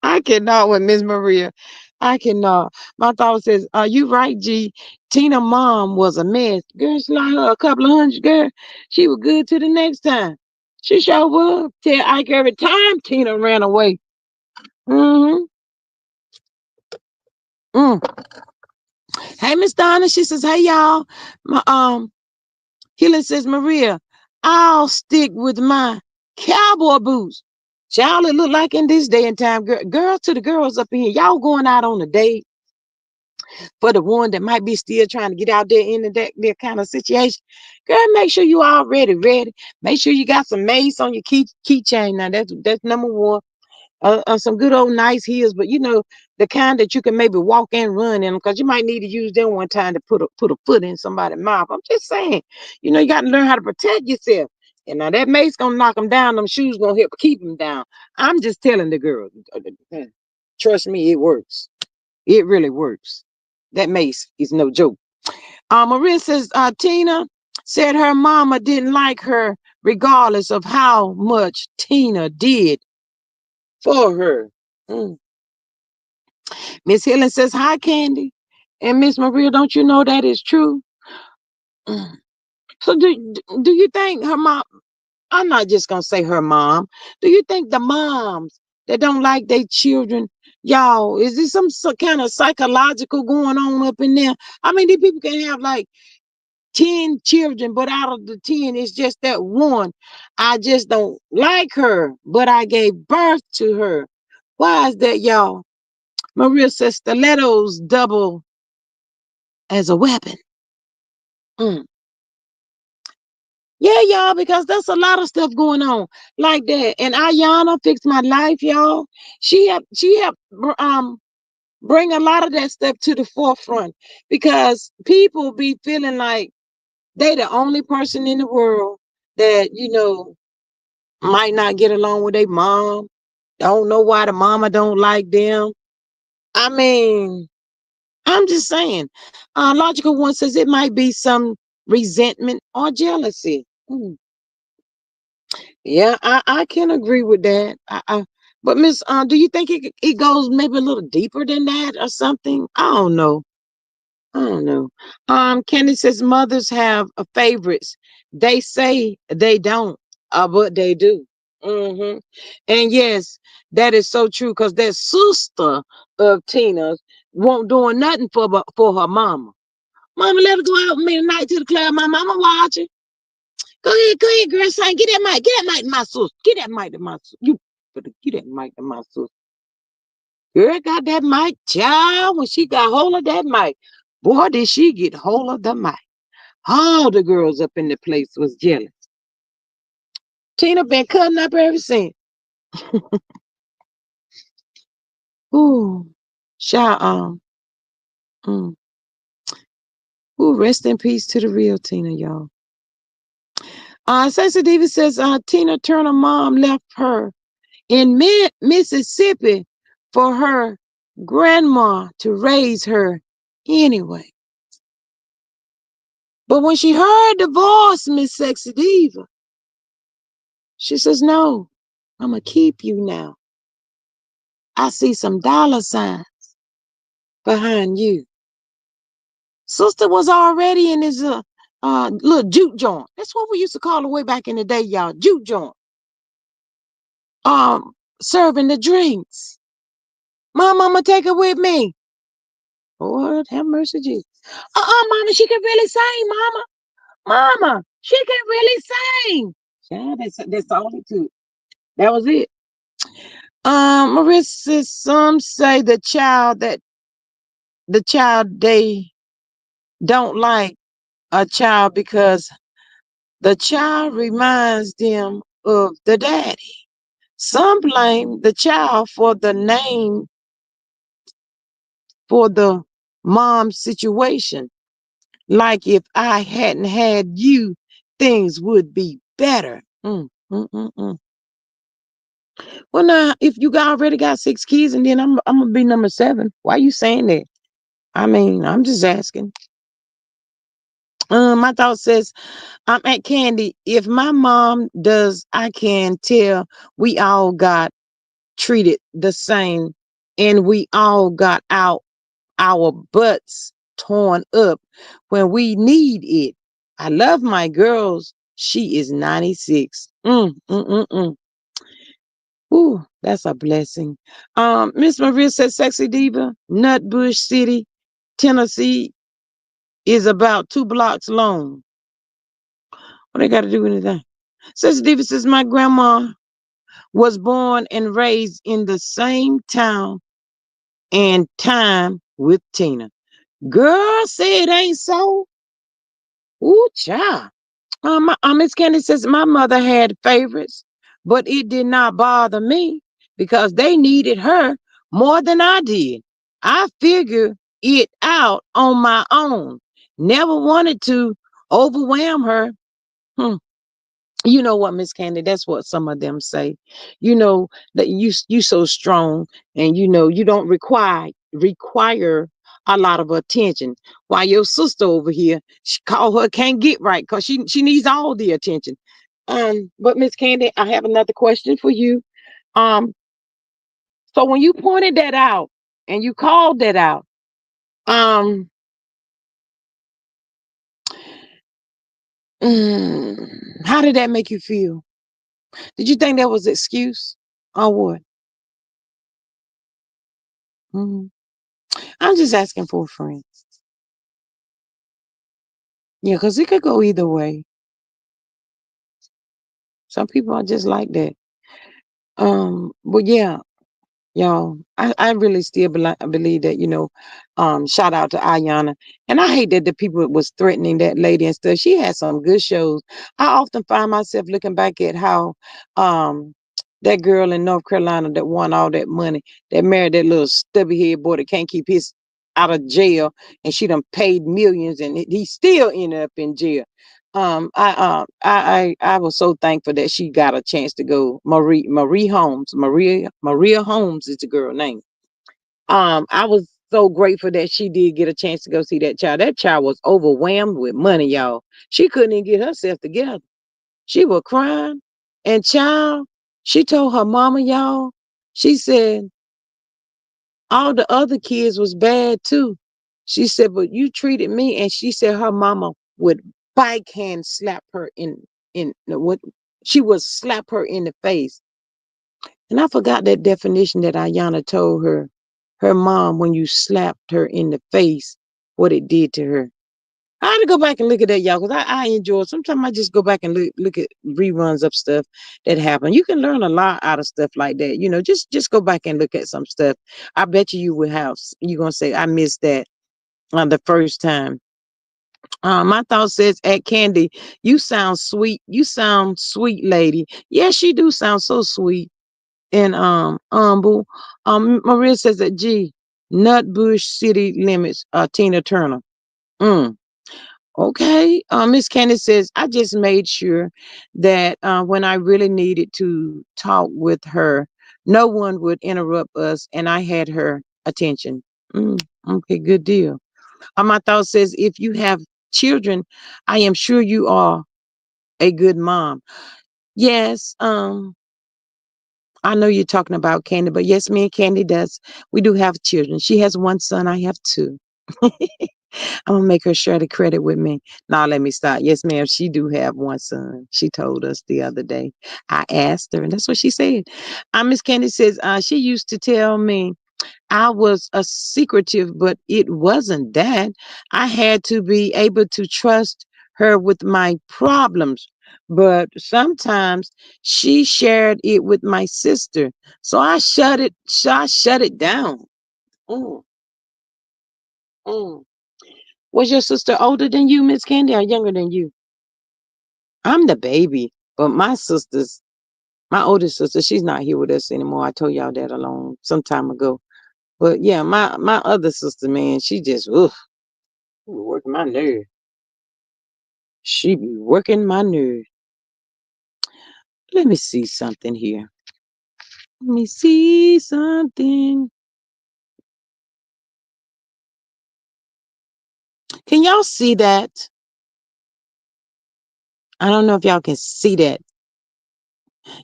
I cannot with Miss Maria. I cannot. My thought says, you right, G. Tina mom was a mess. Girl, she like her a couple of hundred, girl. She was good to the next time. She sure was. Tell Ike every time Tina ran away. Mm-hmm. Mm. Hey, Miss Donna. She says, hey, y'all. My, Healing says, Maria, I'll stick with my cowboy boots. Child, it look like in this day and time, girl to the girls up in here, y'all going out on a date for the one that might be still trying to get out there in that kind of situation. Girl, make sure you already ready. Make sure you got some mace on your keychain. Now that's number one. Some good old nice heels, but the kind that you can maybe walk and run in, because you might need to use them one time to put a foot in somebody's mouth. I'm just saying, you got to learn how to protect yourself. And now that mace gonna knock them down. Them shoes gonna help keep them down. I'm just telling the girls, trust me, it works. It really works. That mace is no joke. Maria says, Tina said her mama didn't like her regardless of how much Tina did for her. Mm. Miss Helen says, hi, Candy. And Miss Maria, don't you know that is true? Mm. So do you think her mom, I'm not just going to say her mom, do you think the moms that don't like their children, y'all, is this some kind of psychological going on up in there? I mean, these people can have like 10 children, but out of the 10, it's just that one. I just don't like her, but I gave birth to her. Why is that, y'all? Maria says stilettos double as a weapon. Mm. Yeah, y'all, because that's a lot of stuff going on like that. And Ayana fixed my life, y'all. She have bring a lot of that stuff to the forefront because people be feeling like they the only person in the world that might not get along with their mom. Don't know why the mama don't like them. I mean, I'm just saying. Logical one says it might be some resentment or jealousy. Hmm. Yeah, I can agree with that. But Miss, do you think it goes maybe a little deeper than that or something? I don't know. I don't know. Kenny says mothers have favorites. They say they don't, but they do. Hmm. And yes, that is so true because that sister of Tina's won't doing nothing for her mama. Mama, let her go out with me tonight to the club. My mama watching. Go ahead, girl. Son, get that mic to my sister. Get that mic to my sister. You better get that mic to my sister. Girl got that mic, child. When she got hold of that mic, boy, did she get hold of the mic. All the girls up in the place was jealous. Tina been cutting up ever since. Ooh, child. Mm. Ooh, rest in peace to the real Tina, y'all. Cecily Davis says Tina Turner mom left her in Mississippi for her grandma to raise her anyway. But when she heard the voice, Miss Sexy Diva, she says, no, I'm going to keep you now. I see some dollar signs behind you. Sister was already in his little juke joint. That's what we used to call it way back in the day, y'all. Juke joint. Um, Serving the drinks. Mom, I'm gonna take her with me. Lord have mercy, Jesus. Mama, she can really sing, Mama. Mama, she can really sing. Yeah, that's all it took. That was it. Marissa, some say the child they don't like a child because the child reminds them of the daddy. Some blame the child for the name for the mom situation. Like if I hadn't had you, things would be better. Mm. Well, now, if you already got 6 kids and then I'm gonna be number 7, why you saying that? I mean, I'm just asking. My thought says, I'm at Candy. If my mom does, I can tell we all got treated the same and we all got our butts torn up when we need it. I love my girls. She is 96. Ooh, that's a blessing. Miss Maria says, Sexy Diva, Nutbush City, Tennessee is about 2 blocks long. What they got to do with anything? Sexy Diva says, my grandma was born and raised in the same town and time with Tina. Girl, say it ain't so. Ooh, child. Miss Candy says my mother had favorites, but it did not bother me because they needed her more than I did. I figured it out on my own. Never wanted to overwhelm her. Hmm. You know what, Miss Candy? That's what some of them say. You know that you so strong, and you know you don't require a lot of attention. While your sister over here, she call her can't get right because she needs all the attention. But Miss Candy, I have another question for you. Um, so when you pointed that out and you called that out, um, how did that make you feel? Did you think that was an excuse or what? Mhm. I'm just asking for a friend. Yeah, because it could go either way. Some people are just like that. But yeah, y'all, I really still believe that, shout out to Ayana. And I hate that the people was threatening that lady and stuff. She had some good shows. I often find myself looking back at how um that girl in North Carolina that won all that money, that married that little stubby head boy that can't keep his out of jail, and she done paid millions, and he still ended up in jail. I was so thankful that she got a chance to go. Maria Holmes is the girl name. I was so grateful that she did get a chance to go see that child. That child was overwhelmed with money, y'all. She couldn't even get herself together. She was crying, and child, she told her mama, y'all. She said all the other kids was bad too. She said, but you treated me, and she said her mama would bike hand slap her in what she would slap her in the face. And I forgot that definition that Ayana told her mom when you slapped her in the face, what it did to her. I had to go back and look at that, y'all, because I enjoy it. Sometimes I just go back and look at reruns of stuff that happened. You can learn a lot out of stuff like that. Just go back and look at some stuff. I bet you will have, you're going to say, I missed that on the first time. My thought says, at Candy, you sound sweet. You sound sweet, lady. Yes, she do sound so sweet and humble. Maria says that, gee, Nutbush City Limits, Tina Turner. Mm. Okay. Miss Candace says, I just made sure that when I really needed to talk with her, no one would interrupt us, and I had her attention. Mm, okay, good deal. My thought says, if you have children, I am sure you are a good mom. Yes. I know you're talking about Candy, but yes, me and Candy does. We do have children. She has one son. I have two. I'm gonna make her share the credit with me. Now let me stop. Yes, ma'am. She do have one son. She told us the other day. I asked her, and that's what she said. Miss Candy says she used to tell me I was a secretive, but it wasn't that. I had to be able to trust her with my problems. But sometimes she shared it with my sister. So I shut it down. Mm, mm. Was your sister older than you, Miss Candy, or younger than you? I'm the baby, but my oldest sister, she's not here with us anymore. I told y'all that alone some time ago. But yeah, my other sister, man, she just working my nerve. She be working my nerve. Let me see something here. Let me see something. Can y'all see that? I don't know if y'all can see that.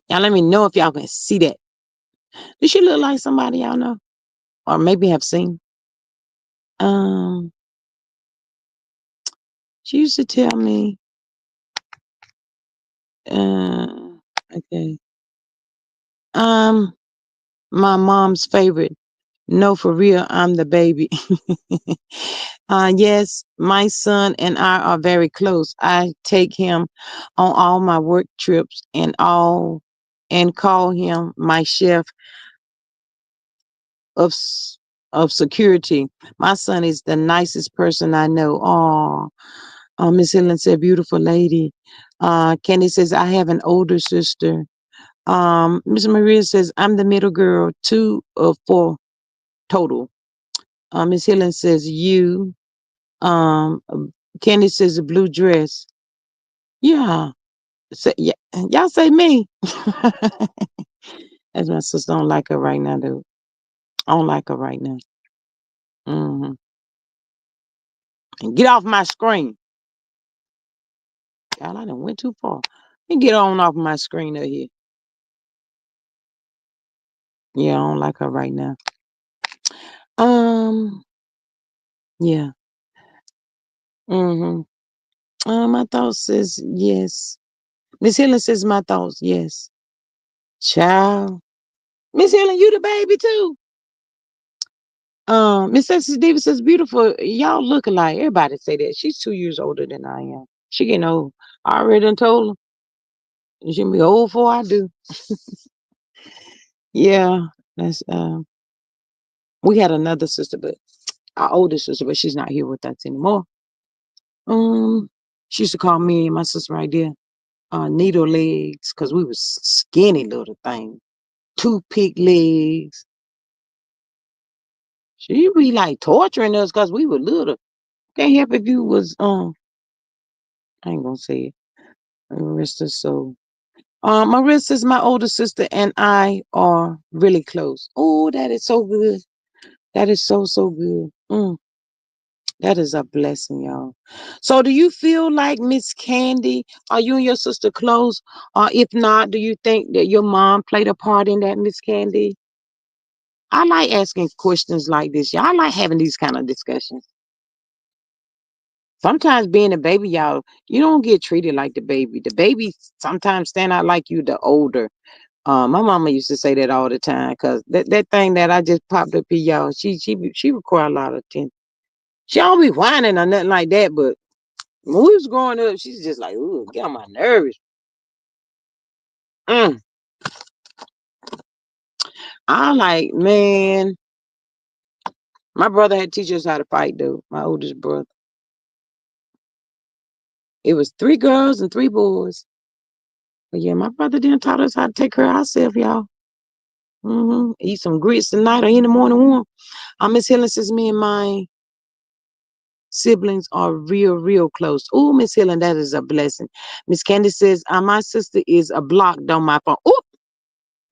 Y'all let me know if y'all can see that. Does she look like somebody y'all know? Or maybe have seen? Um, she used to tell me, okay. Um, my mom's favorite. No, for real, I'm the baby. Yes, my son and I are very close. I take him on all my work trips and call him my chef of of security. My son is the nicest person I know. Miss Helen said, beautiful lady. Kenny says, I have an older sister. Miss Maria says, I'm the middle girl, two of four total. Miss Helen says, you. Um, Candy says, a blue dress. Yeah. Yeah. Y'all say me. As my sister don't like her right now, dude. I don't like her right now. Hmm. And get off my screen. Y'all, I done went too far. And get on off my screen up here. Yeah, I don't like her right now. Um, yeah. Mm-hmm. My thoughts says yes. Miss Helen says my thoughts, yes. Child. Miss Helen, you the baby too. Miss Texas Davis says beautiful. Y'all look alike. Everybody say that. She's 2 years older than I am. She getting old. I already done told her. She gonna be old before I do. Yeah. That's we had another sister, but our older sister, but she's not here with us anymore. Um, she used to call me and my sister right there, needle legs, because we was skinny little thing. Toothpick legs. She be like torturing us because we were little. Can't help if you was I ain't gonna say it. Marissa, so Marissa's my older sister and I are really close. Oh, that is so good. That is so good. That is a blessing, y'all. So do you feel like Miss Candy, are you and your sister close? Or if not, do you think that your mom played a part in that, Miss Candy? I like asking questions like this. Y'all I like having these kind of discussions. Sometimes being a baby, y'all, you don't get treated like the baby. The baby sometimes stand out like you the older. My mama used to say that all the time because that thing that I just popped up here, y'all, she require a lot of attention. She don't be whining or nothing like that, but when we was growing up, she's just like, ooh, get on my nerves. Mm. I'm like, man, my brother had to teach us how to fight, though. My oldest brother. It was three girls and three boys. But yeah, my brother didn't taught us how to take care of ourselves, y'all. Eat some grits tonight or in the morning warm. Miss Helen says me and my siblings are real, real close. Oh, Miss Helen, that is a blessing. Miss Candy says, my sister is a blocked on my phone. Oh,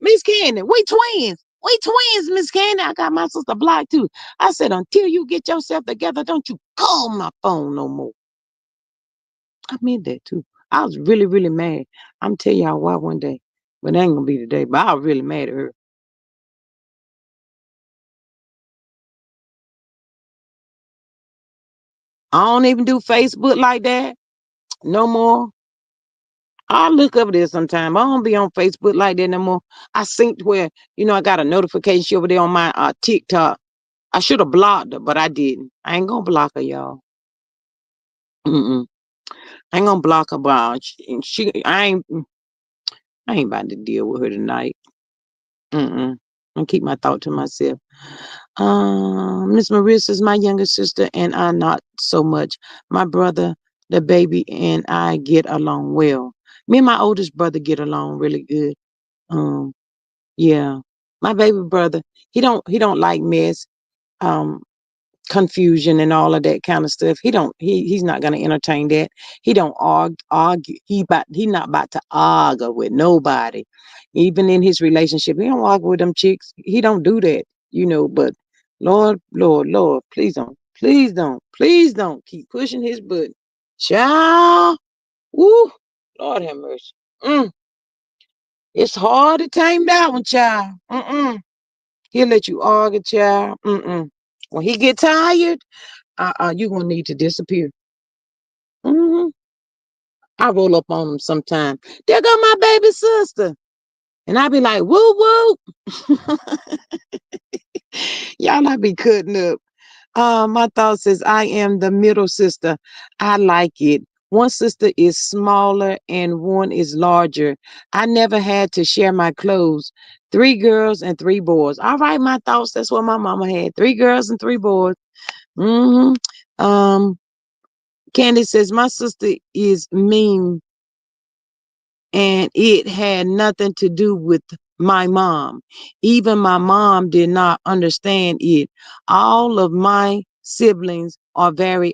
Miss Candy, we twins. We twins, Miss Candy. I got my sister blocked too. I said, until you get yourself together, don't you call my phone no more. I meant that too. I was really, really mad. I'm tell y'all why one day. But it ain't gonna be today. But I was really mad at her. I don't even do Facebook like that no more. I look up there sometime. I don't be on Facebook like that no more. I synced where, I got a notification over there on my TikTok. I should have blocked her, but I didn't. I ain't gonna block her, y'all. Mm-mm. I ain't gonna block her, but I ain't about to deal with her tonight. Mm-mm. I keep my thought to myself. Miss Maria says my younger sister and I not so much. My brother, the baby, and I get along well. Me and my oldest brother get along really good. Um, yeah. My baby brother, he don't like mess. Um, Confusion and all of that kind of stuff. He's not gonna entertain that. He don't argue. He not about to argue with nobody. Even in his relationship, he don't argue with them chicks. He don't do that, but Lord, Lord, Lord, please don't keep pushing his button. Child, woo, Lord have mercy. Mm, it's hard to tame that one, child. Mm-mm. He'll let you argue, child. Mm-mm. When he get tired, you're gonna need to disappear. Hmm. I roll up on him sometime. There go my baby sister. And I be like, woo woo. Y'all I be cutting up. My thought says I am the middle sister. I like it. One sister is smaller and one is larger. I never had to share my clothes. Three girls and three boys. All right, my thoughts. That's what my mama had. Three girls and three boys. Hmm. Um, Candy says my sister is mean and it had nothing to do with my mom. Even my mom did not understand it. All of my siblings are very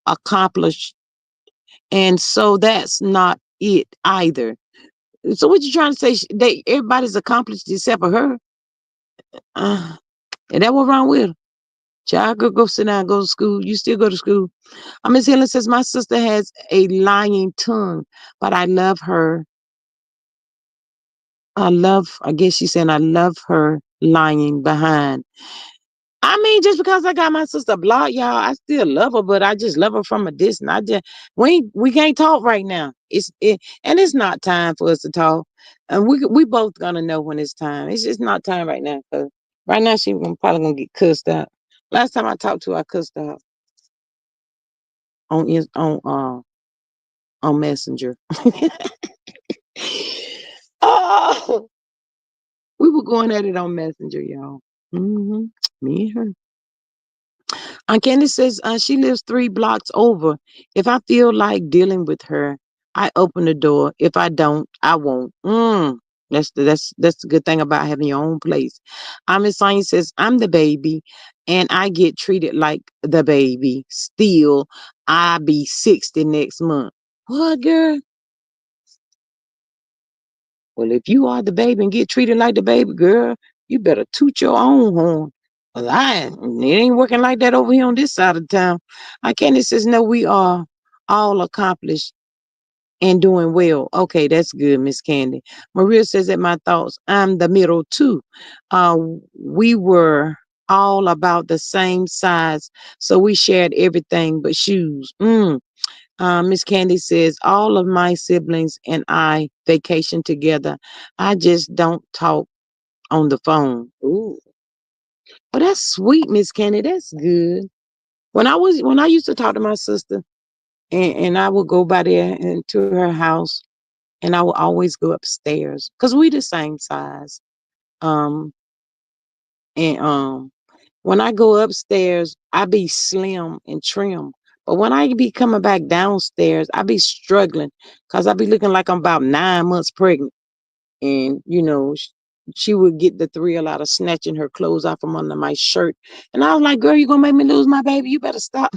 accomplished, and so that's not it either. So what you trying to say? They everybody's accomplished except for her. Uh, and that what wrong with her? Child, go sit down, go to school. You still go to school. Miss Helen says my sister has a lying tongue, but I love her. I guess she's saying I love her lying behind. I mean, just because I got my sister blocked, y'all, I still love her, but I just love her from a distance. We can't talk right now. And it's not time for us to talk. And we both gonna know when it's time. It's just not time right now. 'Cause right now probably gonna get cussed out. Last time I talked to her, I cussed her out on on Messenger. Oh, we were going at it on Messenger, y'all. Hmm. Me and her. Candy says she lives 3 blocks over. If I feel like dealing with her, I open the door. If I don't, I won't. That's the good thing about having your own place. Miss Sonia says I'm the baby, and I get treated like the baby. Still, I be 60 next month. What, girl? Well, if you are the baby and get treated like the baby, girl, you better toot your own horn. 'Cause it ain't working like that over here on this side of town. Candy says, no, we are all accomplished and doing well. Okay, that's good, Miss Candy. Maria says that my thoughts, I'm the middle too. Uh, we were all about the same size, so we shared everything but shoes. Miss Candy says, all of my siblings and I vacation together. I just don't talk on the phone. Ooh. Oh, that's sweet, Miss Candy. That's good. When I used to talk to my sister and I would go by there and to her house and I would always go upstairs because we the same size. Um and when I go upstairs, I be slim and trim. But when I be coming back downstairs, I be struggling because I be looking like I'm about 9 months pregnant. And she would get the thrill out of snatching her clothes off from under my shirt. And I was like, girl, you gonna make me lose my baby? You better stop.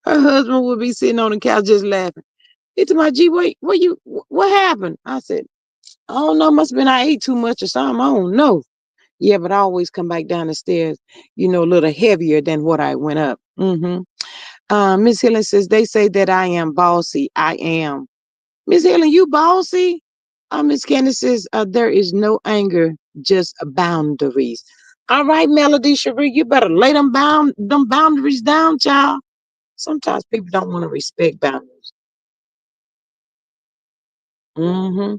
Her husband would be sitting on the couch just laughing. He told my G, what happened? I said, I don't know, must have been I ate too much or something. I don't know. Yeah, but I always come back down the stairs, a little heavier than what I went up. Miss Helen says, they say that I am bossy. I am. Miss Helen, you bossy? Miss Candace says, there is no anger, just boundaries. All right, Melody Cherie, you better lay them boundaries down, child. Sometimes people don't want to respect boundaries. Mm-hmm.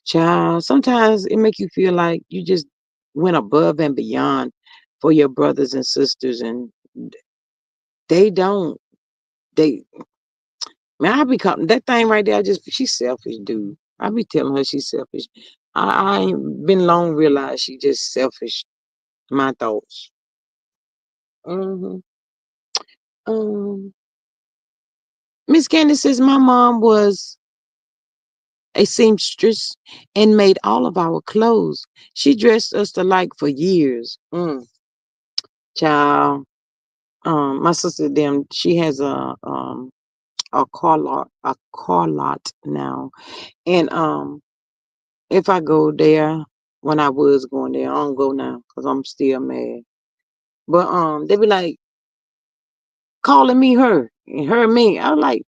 Child, sometimes it make you feel like you just went above and beyond for your brothers and sisters, and they don't. They, man, I be calling that thing right there. She's selfish, dude. I be telling her she's selfish. I ain't been long realized she just selfish. My thoughts. hmm Um, Miss Candace says my mom was a seamstress and made all of our clothes. She dressed us alike for years. Child, my sister, them, she has a car lot now, and if I go there, when I was going there, I don't go now because I'm still mad. But they be like calling me her and her me. I was like,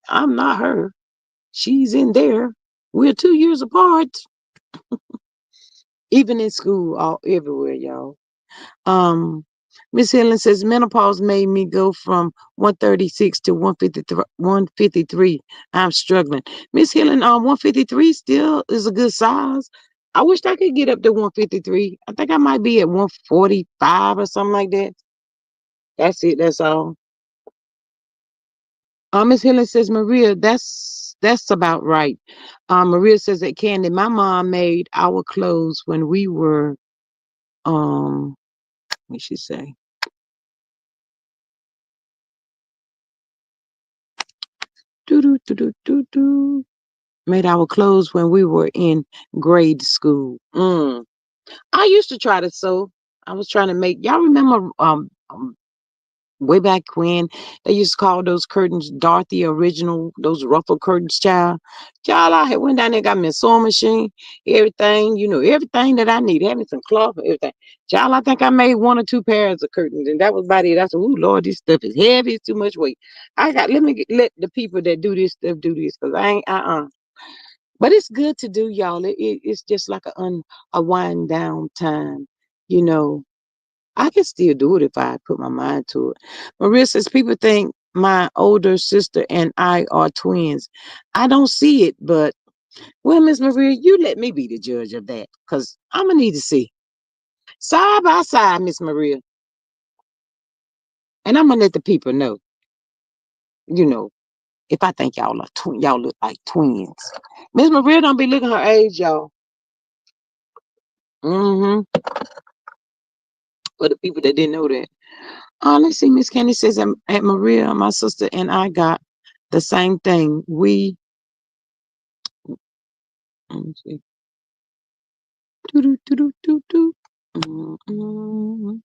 I'm not her. She's in there. We're 2 years apart. Even in school, all everywhere, y'all. Um, Miss Helen says menopause made me go from 136 to 153. 153. I'm struggling. Miss Helen, 153 still is a good size. I wish I could get up to 153. I think I might be at 145 or something like that. That's it. That's all. Miss Helen says, Maria, that's about right. Maria says that Candy, my mom made our clothes when we were what she say? Do do do do do do. Made our clothes when we were in grade school. I used to try to sew. I was trying to make y'all remember way back when they used to call those curtains Dorothy original, those ruffle curtains, child. Child, I had went down there, got me a sewing machine, everything, everything that I need, had me some cloth and everything. Child, I think I made one or two pairs of curtains, and that was about it. I said, "Ooh, Lord, this stuff is heavy, it's too much weight. Let the people that do this stuff do this, because I ain't But it's good to do, y'all. It's just like a wind down time, you know. I can still do it if I put my mind to it. Maria says people think my older sister and I are twins. I don't see it, but well, Miss Maria, you let me be the judge of that because I'm gonna need to see side by side, Miss Maria, and I'm gonna let the people know. You know, if I think y'all look like twins. Miss Maria don't be looking her age, y'all. Mm-hmm. For the people that didn't know that. Let's see. Miss Candy says at Maria, my sister and I got the same thing. Let me see. Do. Mm-mm.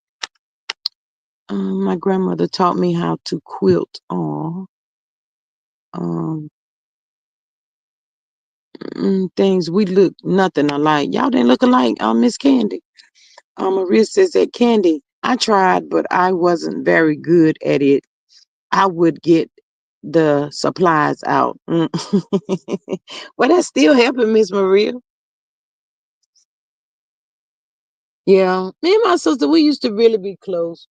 My grandmother taught me how to quilt. Um, things we look nothing alike. Y'all didn't look alike. Miss Candy. Maria says that Candy. I tried, but I wasn't very good at it. I would get the supplies out. Well, that's still helping, Miss Maria. Yeah, me and my sister, we used to really be close.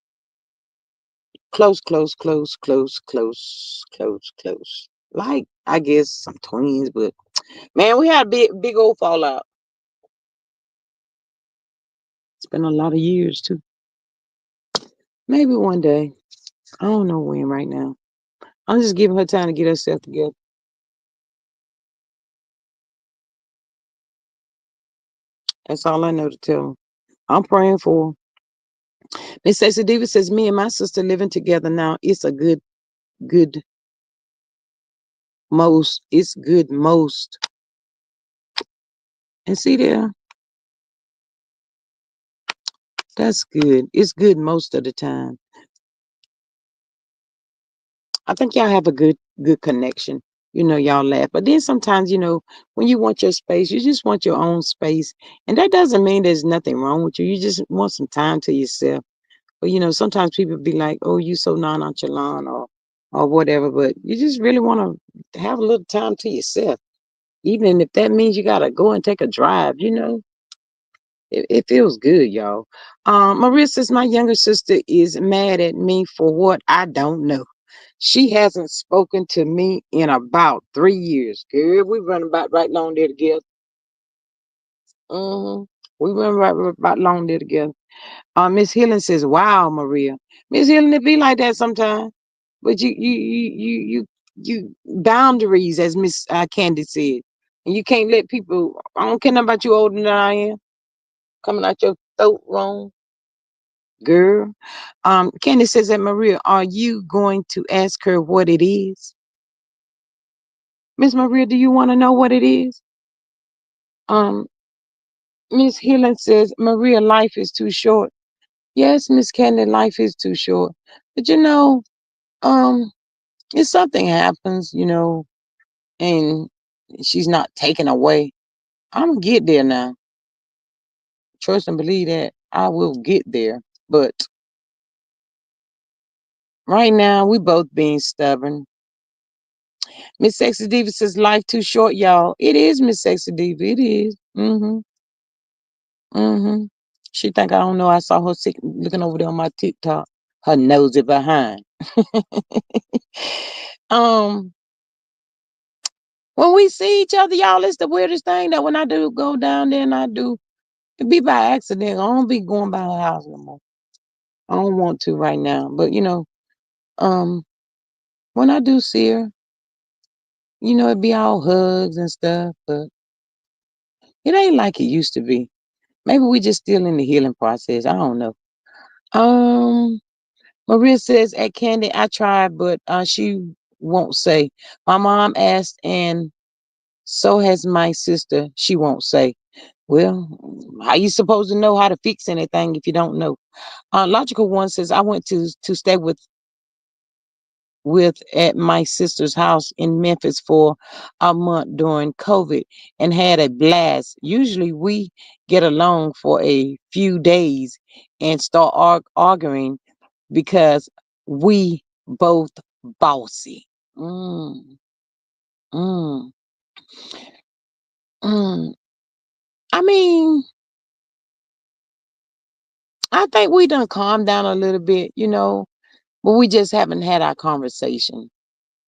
Close, close, close, close, close, close, close. Like, I guess some twins, but man, we had a big old fallout. It's been a lot of years too. Maybe one day. I don't know when right now. I'm just giving her time to get herself together. That's all I know to tell her. I'm praying for her. Miss Stacey Davis says, me and my sister living together now. It's a good most. It's good most. And see there, that's good. It's good most of the time. I think y'all have a good connection. Y'all laugh. But then sometimes, when you want your space, you just want your own space. And that doesn't mean there's nothing wrong with you. You just want some time to yourself. But sometimes people be like, "Oh, you so nonchalant," or whatever. But you just really want to have a little time to yourself, even if that means you gotta go and take a drive. It feels good, y'all. Maria says my younger sister is mad at me for what I don't know. She hasn't spoken to me in about 3 years. Girl, we run about right long there together. hmm We run right about long there together. Miss Hillen says, "Wow, Maria, Miss Hillen, it be like that sometimes, but you boundaries, as Miss Candy said, and you can't let people. I don't care nothing about you older than I am coming out your throat wrong, girl." Candy says that Maria, are you going to ask her what it is? Miss Maria, do you want to know what it is? Um, Miss Hillen says, Maria, life is too short. Yes, Miss Candy, life is too short. But um, if something happens, and she's not taken away, I'm gonna get there now. Trust and believe that I will get there. But right now, we both being stubborn. Miss Sexy Diva says, life too short, y'all. It is, Miss Sexy Diva. It is. Mm-hmm. She think I don't know. I saw her looking over there on my TikTok. Her nosy behind. um, when we see each other, y'all, it's the weirdest thing that when I do go down there and I do it be by accident. I don't be going by her house no more. I don't want to right now. But um, when I do see her, it be all hugs and stuff, but it ain't like it used to be. Maybe we just still in the healing process. I don't know. Um, Maria says at Candy, I tried, but she won't say. My mom asked, and so has my sister. She won't say. Well, how you supposed to know how to fix anything if you don't know? Logical one says I went to stay with at my sister's house in Memphis for a month during COVID and had a blast. Usually we get along for a few days and start arguing because we both bossy. Mm, mm, mm. I mean, I think we done calmed down a little bit, but we just haven't had our conversation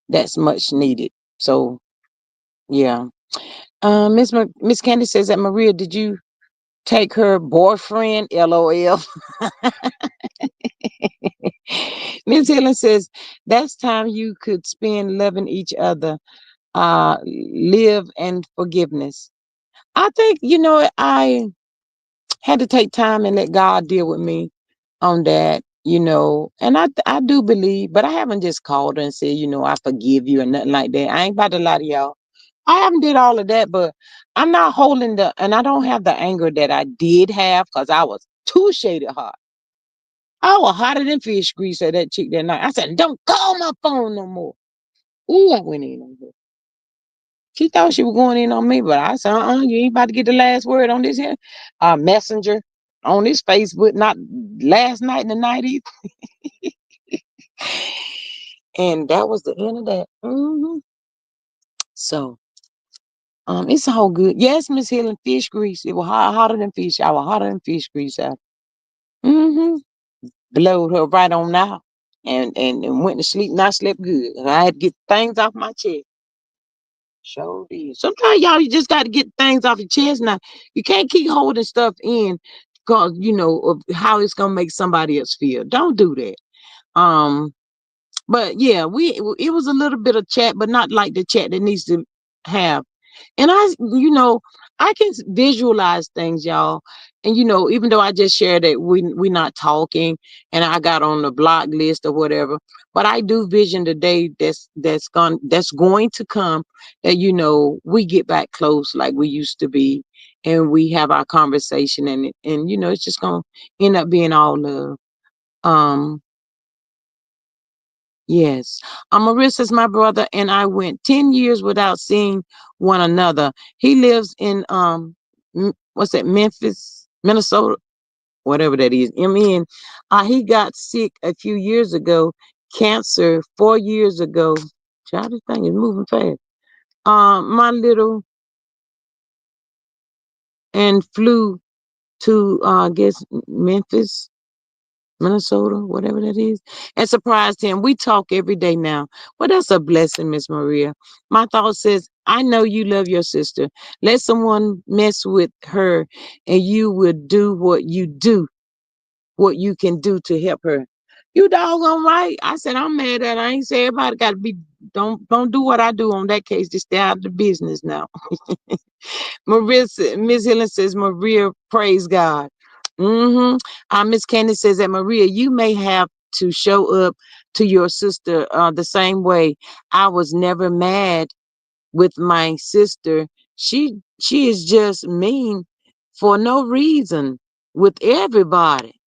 that's much needed. So yeah. Miss Candy says that Maria, did you take her boyfriend? LOL. Miss Helen says that's time you could spend loving each other, live and forgiveness. I think, I had to take time and let God deal with me on that, and I do believe, but I haven't just called her and said, I forgive you and nothing like that. I ain't about to lie to y'all. I haven't did all of that, but I'm not holding and I don't have the anger that I did have because I was too shaded hot. I was hotter than fish grease at that chick that night. I said, don't call my phone no more. Ooh, I went in on her. She thought she was going in on me, but I said, you ain't about to get the last word on this here messenger on this Facebook, not last night and the night either. And that was the end of that. So, it's all good. Yes, Miss Helen, fish grease. It was hotter than fish. I was hotter than fish grease out. Mm-hmm. Blowed her right on out. And went to sleep and I slept good. I had to get things off my chest. Sure did. Sometimes y'all, you just got to get things off your chest. Now you can't keep holding stuff in because of how it's gonna make somebody else feel. Don't do that. Um, but yeah, it was a little bit of chat, but not like the chat that needs to have. And I can visualize things, y'all. And even though I just shared that we not talking, and I got on the block list or whatever, but I do vision the day that's going to come, that we get back close like we used to be, and we have our conversation, and it's just gonna end up being all love. Um, yes. Marissa's my brother, and I went 10 years without seeing one another. He lives in what's that, Memphis, Minnesota, whatever that is. He got sick a few years ago, cancer 4 years ago. Child, this thing is moving fast. My little and flew to I guess Memphis, Minnesota, whatever that is, and surprised him. We talk every day now. Well, that's a blessing, Miss Maria. My thought says, I know you love your sister. Let someone mess with her, and you will do what you can do to help her. You doggone right. I said, I'm mad at her. I ain't say everybody got to be, don't do what I do on that case. Just stay out of the business now. Miss Helen says, Maria, praise God. Mm-hmm. Miss Candy says that, Maria, you may have to show up to your sister the same way. I was never mad with my sister. She is just mean for no reason with everybody.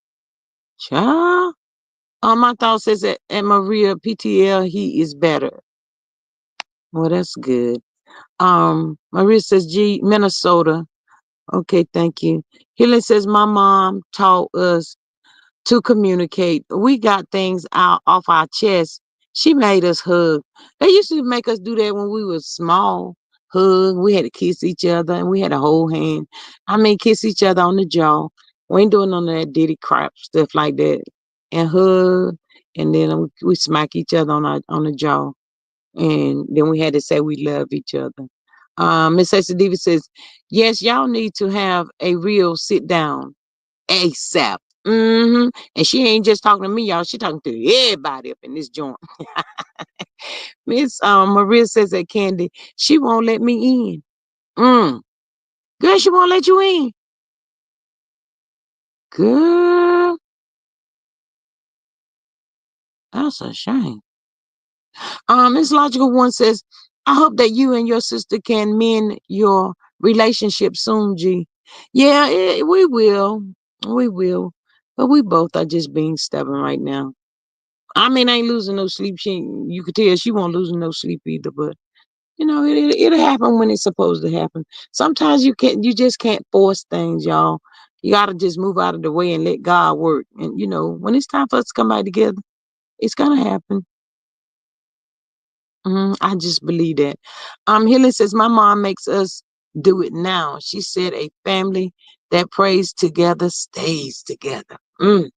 Child. My thought says that at Maria PTL he is better. Well, that's good. Maria says G Minnesota. Okay, thank you. Healing says my mom taught us to communicate. We got things out off our chest. She made us hug. They used to make us do that when we were small. Hug. We had to kiss each other, and we had to hold hand. I mean, kiss each other on the jaw. We ain't doing none of that Diddy crap stuff like that. And hug, and then we smack each other on the jaw, and then we had to say we love each other. Miss Hester Davis says, yes, y'all need to have a real sit down ASAP. And she ain't just talking to me, y'all. She talking to everybody up in this joint. Miss Maria says that Candy, she won't let me in. Mm. Girl, she won't let you in. Girl, that's a shame. Miss Logical One says, I hope that you and your sister can mend your relationship soon, G. Yeah, we will. We will. But we both are just being stubborn right now. I mean, I ain't losing no sleep. You could tell she won't losing no sleep either. But it'll happen when it's supposed to happen. Sometimes you just can't force things, y'all. You gotta just move out of the way and let God work. And when it's time for us to come back together, it's gonna happen. I just believe that. Healing says my mom makes us do it now. She said a family that prays together stays together. And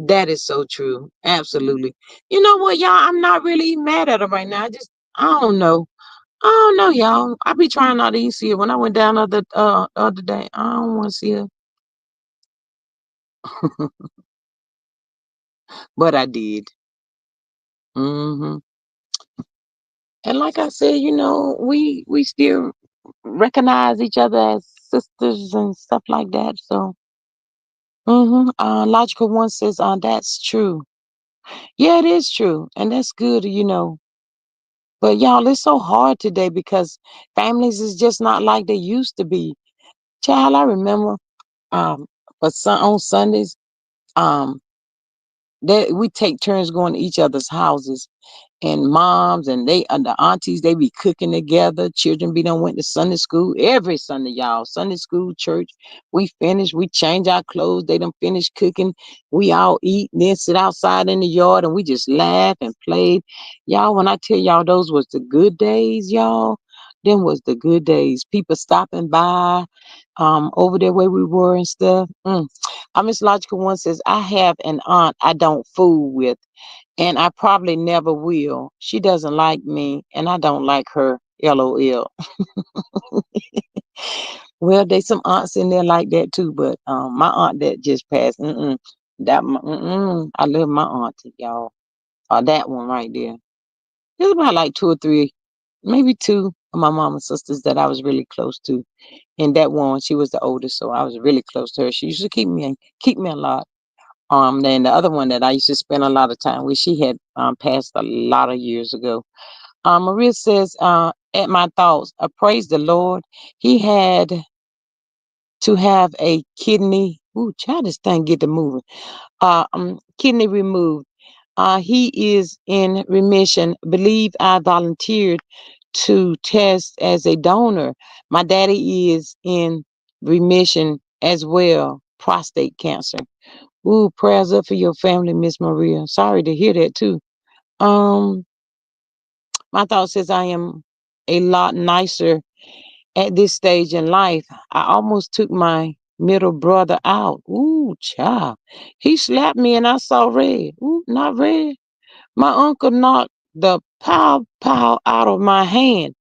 that is so true. Absolutely. You know what, y'all? I'm not really mad at her right now. I don't know. I don't know, y'all. I be trying not to even see her. When I went down other day, I don't want to see her, but I did. hmm And like I said, we still recognize each other as sisters and stuff like that. So, logical one says, that's true. Yeah, it is true, and that's good. But y'all, it's so hard today because families is just not like they used to be. Child, I remember um on Sundays, um that we take turns going to each other's houses, and moms and the aunties, they be cooking together. Children be done went to Sunday school every Sunday, y'all. Sunday school, church. We finish, we change our clothes. They done finish cooking. We all eat, then sit outside in the yard, and we just laugh and play. Y'all, when I tell y'all those was the good days, y'all. Them was the good days. People stopping by, over there where we were and stuff. Miss Logical One says, I have an aunt I don't fool with, and I probably never will. She doesn't like me, and I don't like her. LOL. Well, there's some aunts in there like that too, but my aunt that just passed, I love my auntie, y'all. That one right there. There's about like two or three, maybe two. of my mama's sisters that I was really close to. And that one, she was the oldest, so I was really close to her. She used to keep me a lot. Then the other one that I used to spend a lot of time with, she had passed a lot of years ago. Maria says, at my thoughts, praise the Lord. He had to have a kidney. Ooh, child, this thing get to moving. Kidney removed. He is in remission. Believe I volunteered to test as a donor. My daddy is in remission as well. Prostate cancer. Ooh, prayers up for your family, Miss Maria. Sorry to hear that too. Um, my thought says I am a lot nicer at this stage in life. I almost took my middle brother out. Ooh, child. He slapped me and I saw red. Ooh, not red. My uncle knocked the pow out of my hand.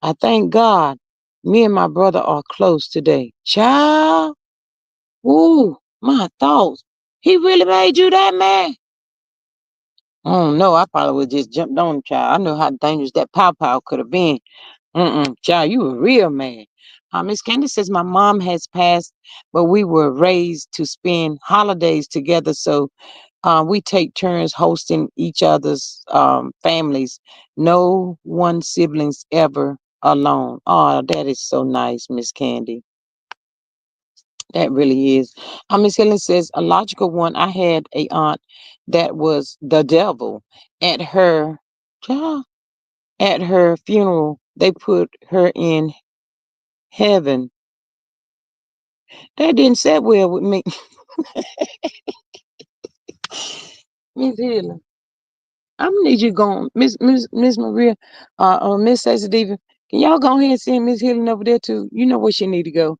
I thank God me and my brother are close today. Child. Ooh, my thoughts. He really made you that mad? Oh no, I probably would just jumped on him, child. I know how dangerous that pow could have been. Child, you a real man. Miss Candy says my mom has passed, but we were raised to spend holidays together. So we take turns hosting each other's families. No one siblings ever alone. Oh, that is so nice, Miss Candy. That really is. Miss Helen says a logical one. I had a aunt that was the devil. At her, child, at her funeral, they put her in heaven. That didn't set well with me, Miss Helen. I'm gonna need you going, Miss Maria, Miss Sensitive. Can y'all go ahead and send Miss Helen over there too? You know where she need to go.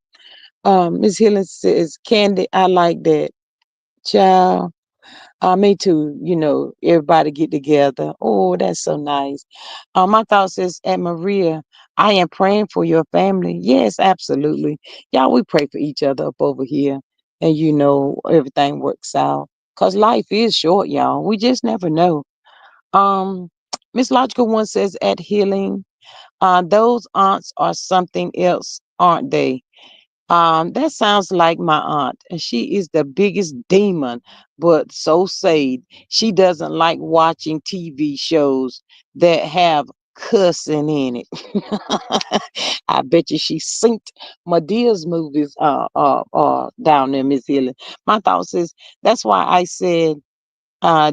Miss Helen says, Candy, I like that. Child. Me too. Everybody get together. Oh, that's so nice. My thoughts is at Maria. I am praying for your family. Yes, absolutely. Y'all, we pray for each other up over here, and everything works out. Cause life is short, y'all. We just never know. Um, Miss Logical One says at healing, those aunts are something else, aren't they? That sounds like my aunt, and she is the biggest demon, but so saved. She doesn't like watching TV shows that have cussing in it. I bet you she synced Medea's movies down there, Miss Hillen. My thoughts is that's why I said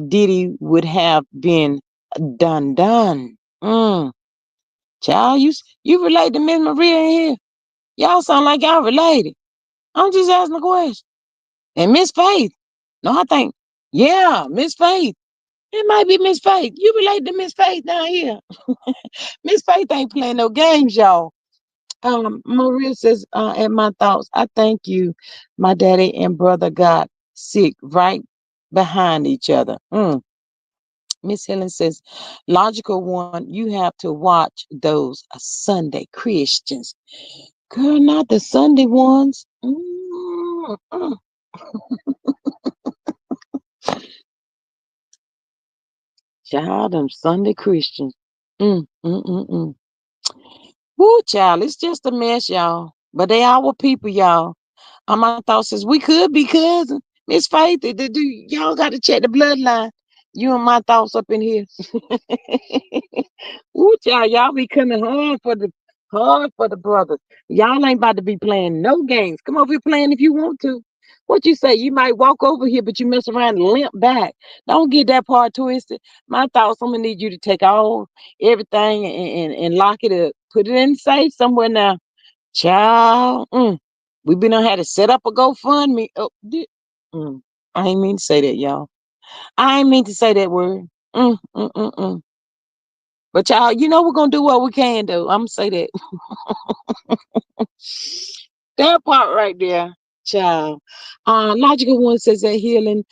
Diddy would have been done. Mm. Child, you relate to Miss Maria in here? Y'all sound like y'all related. I'm just asking a question. And Miss Faith. No, I think, yeah, Miss Faith. It might be Miss Faith. You relate to Miss Faith down here. Miss Faith ain't playing no games, y'all. Maria says, at my thoughts, I thank you. My daddy and brother got sick right behind each other. Miss Helen says, logical one, you have to watch those Sunday Christians. Girl, not the Sunday ones. Child, them Sunday Christians. Mm, mm, mm, mm. Woo, child, it's just a mess, y'all. But they our people, y'all. My thought says we could be cousins. Miss Faith, y'all got to check the bloodline. You and my thoughts up in here. Ooh, child, y'all be coming hard for the brothers. Y'all ain't about to be playing no games. Come over here playing if you want to. What you say? You might walk over here, but you mess around and limp back. Don't get that part twisted. My thoughts, I'm gonna need you to take all everything and lock it up. Put it in the safe somewhere now. Child. We been on had to set up a GoFundMe. Mm. I ain't mean to say that, y'all. I ain't mean to say that word. Mm, mm, mm, mm. But y'all, we're gonna do what we can do. I'm gonna say that. That part right there, child. Logical one says that healing.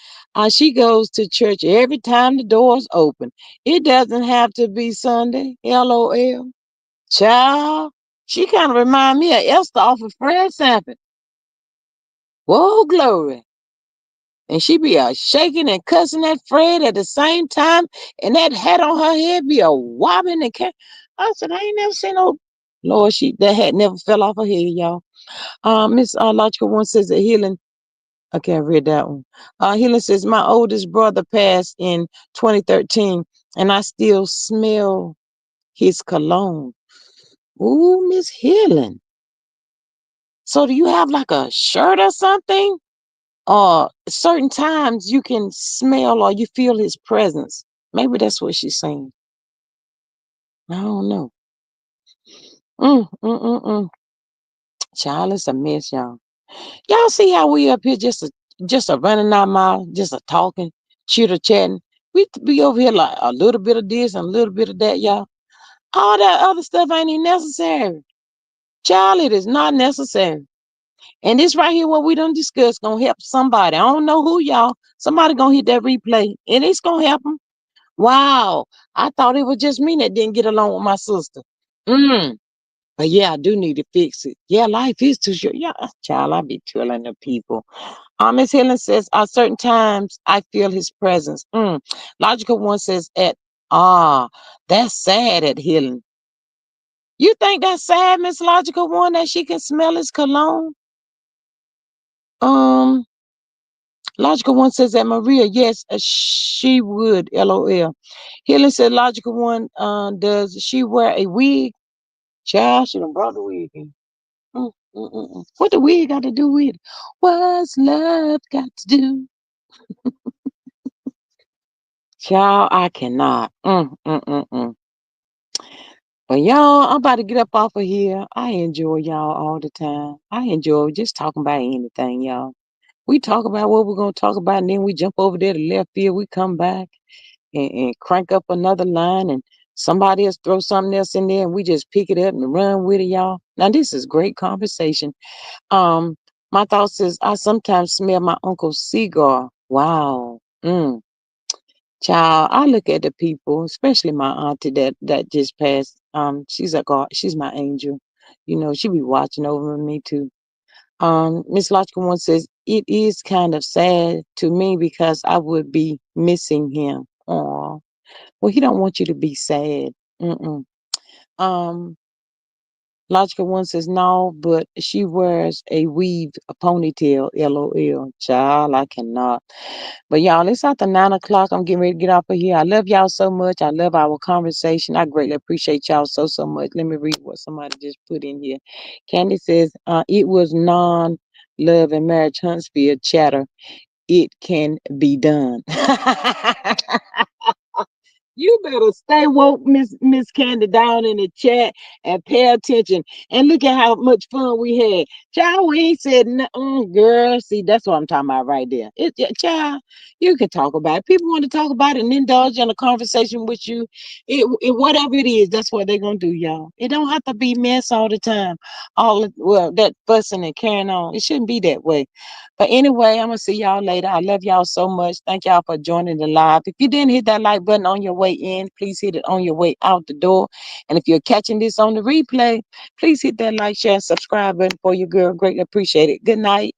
She goes to church every time the doors open. It doesn't have to be Sunday. LOL. Child. She kind of remind me of Esther off of Fred Sanford. Whoa, glory. And she be shaking and cussing at Fred at the same time, and that hat on her head be a wobbling and I said, I ain't never seen no. Lord, she that had never fell off her head, y'all. Miss Logical One says that healing. Okay, I read that one. Healing says my oldest brother passed in 2013, and I still smell his cologne. Ooh, Miss Healing. So do you have like a shirt or something? Or certain times you can smell or you feel his presence. Maybe that's what she's saying. I don't know. Mm, mm, mm, mm. Child, it's a mess, y'all. Y'all see how we up here just a running our mouth, just a talking, chitter chatting. We be over here like a little bit of this and a little bit of that, y'all. All that other stuff ain't even necessary. Child, it is not necessary. And this right here, what we done discussed, gonna help somebody. I don't know who, y'all. Somebody gonna hit that replay, and it's gonna help them. Wow, I thought it was just me that didn't get along with my sister. Mm. But yeah, I do need to fix it. Yeah, life is too short. Yeah, child, I be telling the people. Miss Helen says, at certain times I feel his presence. Logical One says, that's sad at Helen. You think that's sad, Miss Logical One, that she can smell his cologne? Um, Logical One says that Maria, yes, she would. LOL. Helen said, Logical One, does she wear a wig? Child, she done brought the wig in. What the wig got to do with it? What's love got to do? Child, I cannot. But y'all, I'm about to get up off of here. I enjoy y'all all the time. I enjoy just talking about anything, y'all. We talk about what we're gonna talk about, and then we jump over there to left field. We come back and crank up another line, and somebody else throw something else in there, and we just pick it up and run with it, y'all. Now this is great conversation. Um, my thoughts is I sometimes smell my uncle's cigar. Wow. Child, I look at the people, especially my auntie that just passed. She's a God, she's my angel. You know, she be watching over me too. Miss Logical One says it is kind of sad to me because I would be missing him. Oh, well, he don't want you to be sad. Mm-mm. Um, Logical One says no, but she wears a weave, a ponytail. LOL. Child, I cannot. But y'all, it's after 9 o'clock. I'm getting ready to get off of here. I love y'all so much. I love our conversation. I greatly appreciate y'all so much. Let me read what somebody just put in here. Candy says, it was non-love and marriage Huntsville chatter. It can be done. You better stay woke, Miss Candy, down in the chat and pay attention. And look at how much fun we had. Child, we ain't said nothing, girl. See, that's what I'm talking about right there. Child, you can talk about it. People want to talk about it and indulge in a conversation with you. Whatever it is, that's what they're gonna do, y'all. It don't have to be mess all the time. That fussing and carrying on. It shouldn't be that way. But anyway, I'm gonna see y'all later. I love y'all so much. Thank y'all for joining the live. If you didn't hit that like button on your way in, please hit it on your way out the door. And if you're catching this on the replay, please hit that like, share, and subscribe button for your girl. Greatly appreciate it. Good night.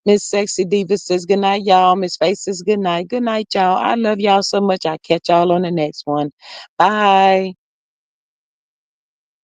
Miss Sexy Diva says good night, y'all. Miss Face says good night. Good night, y'all. I love y'all so much. I'll catch y'all on the next one. Bye.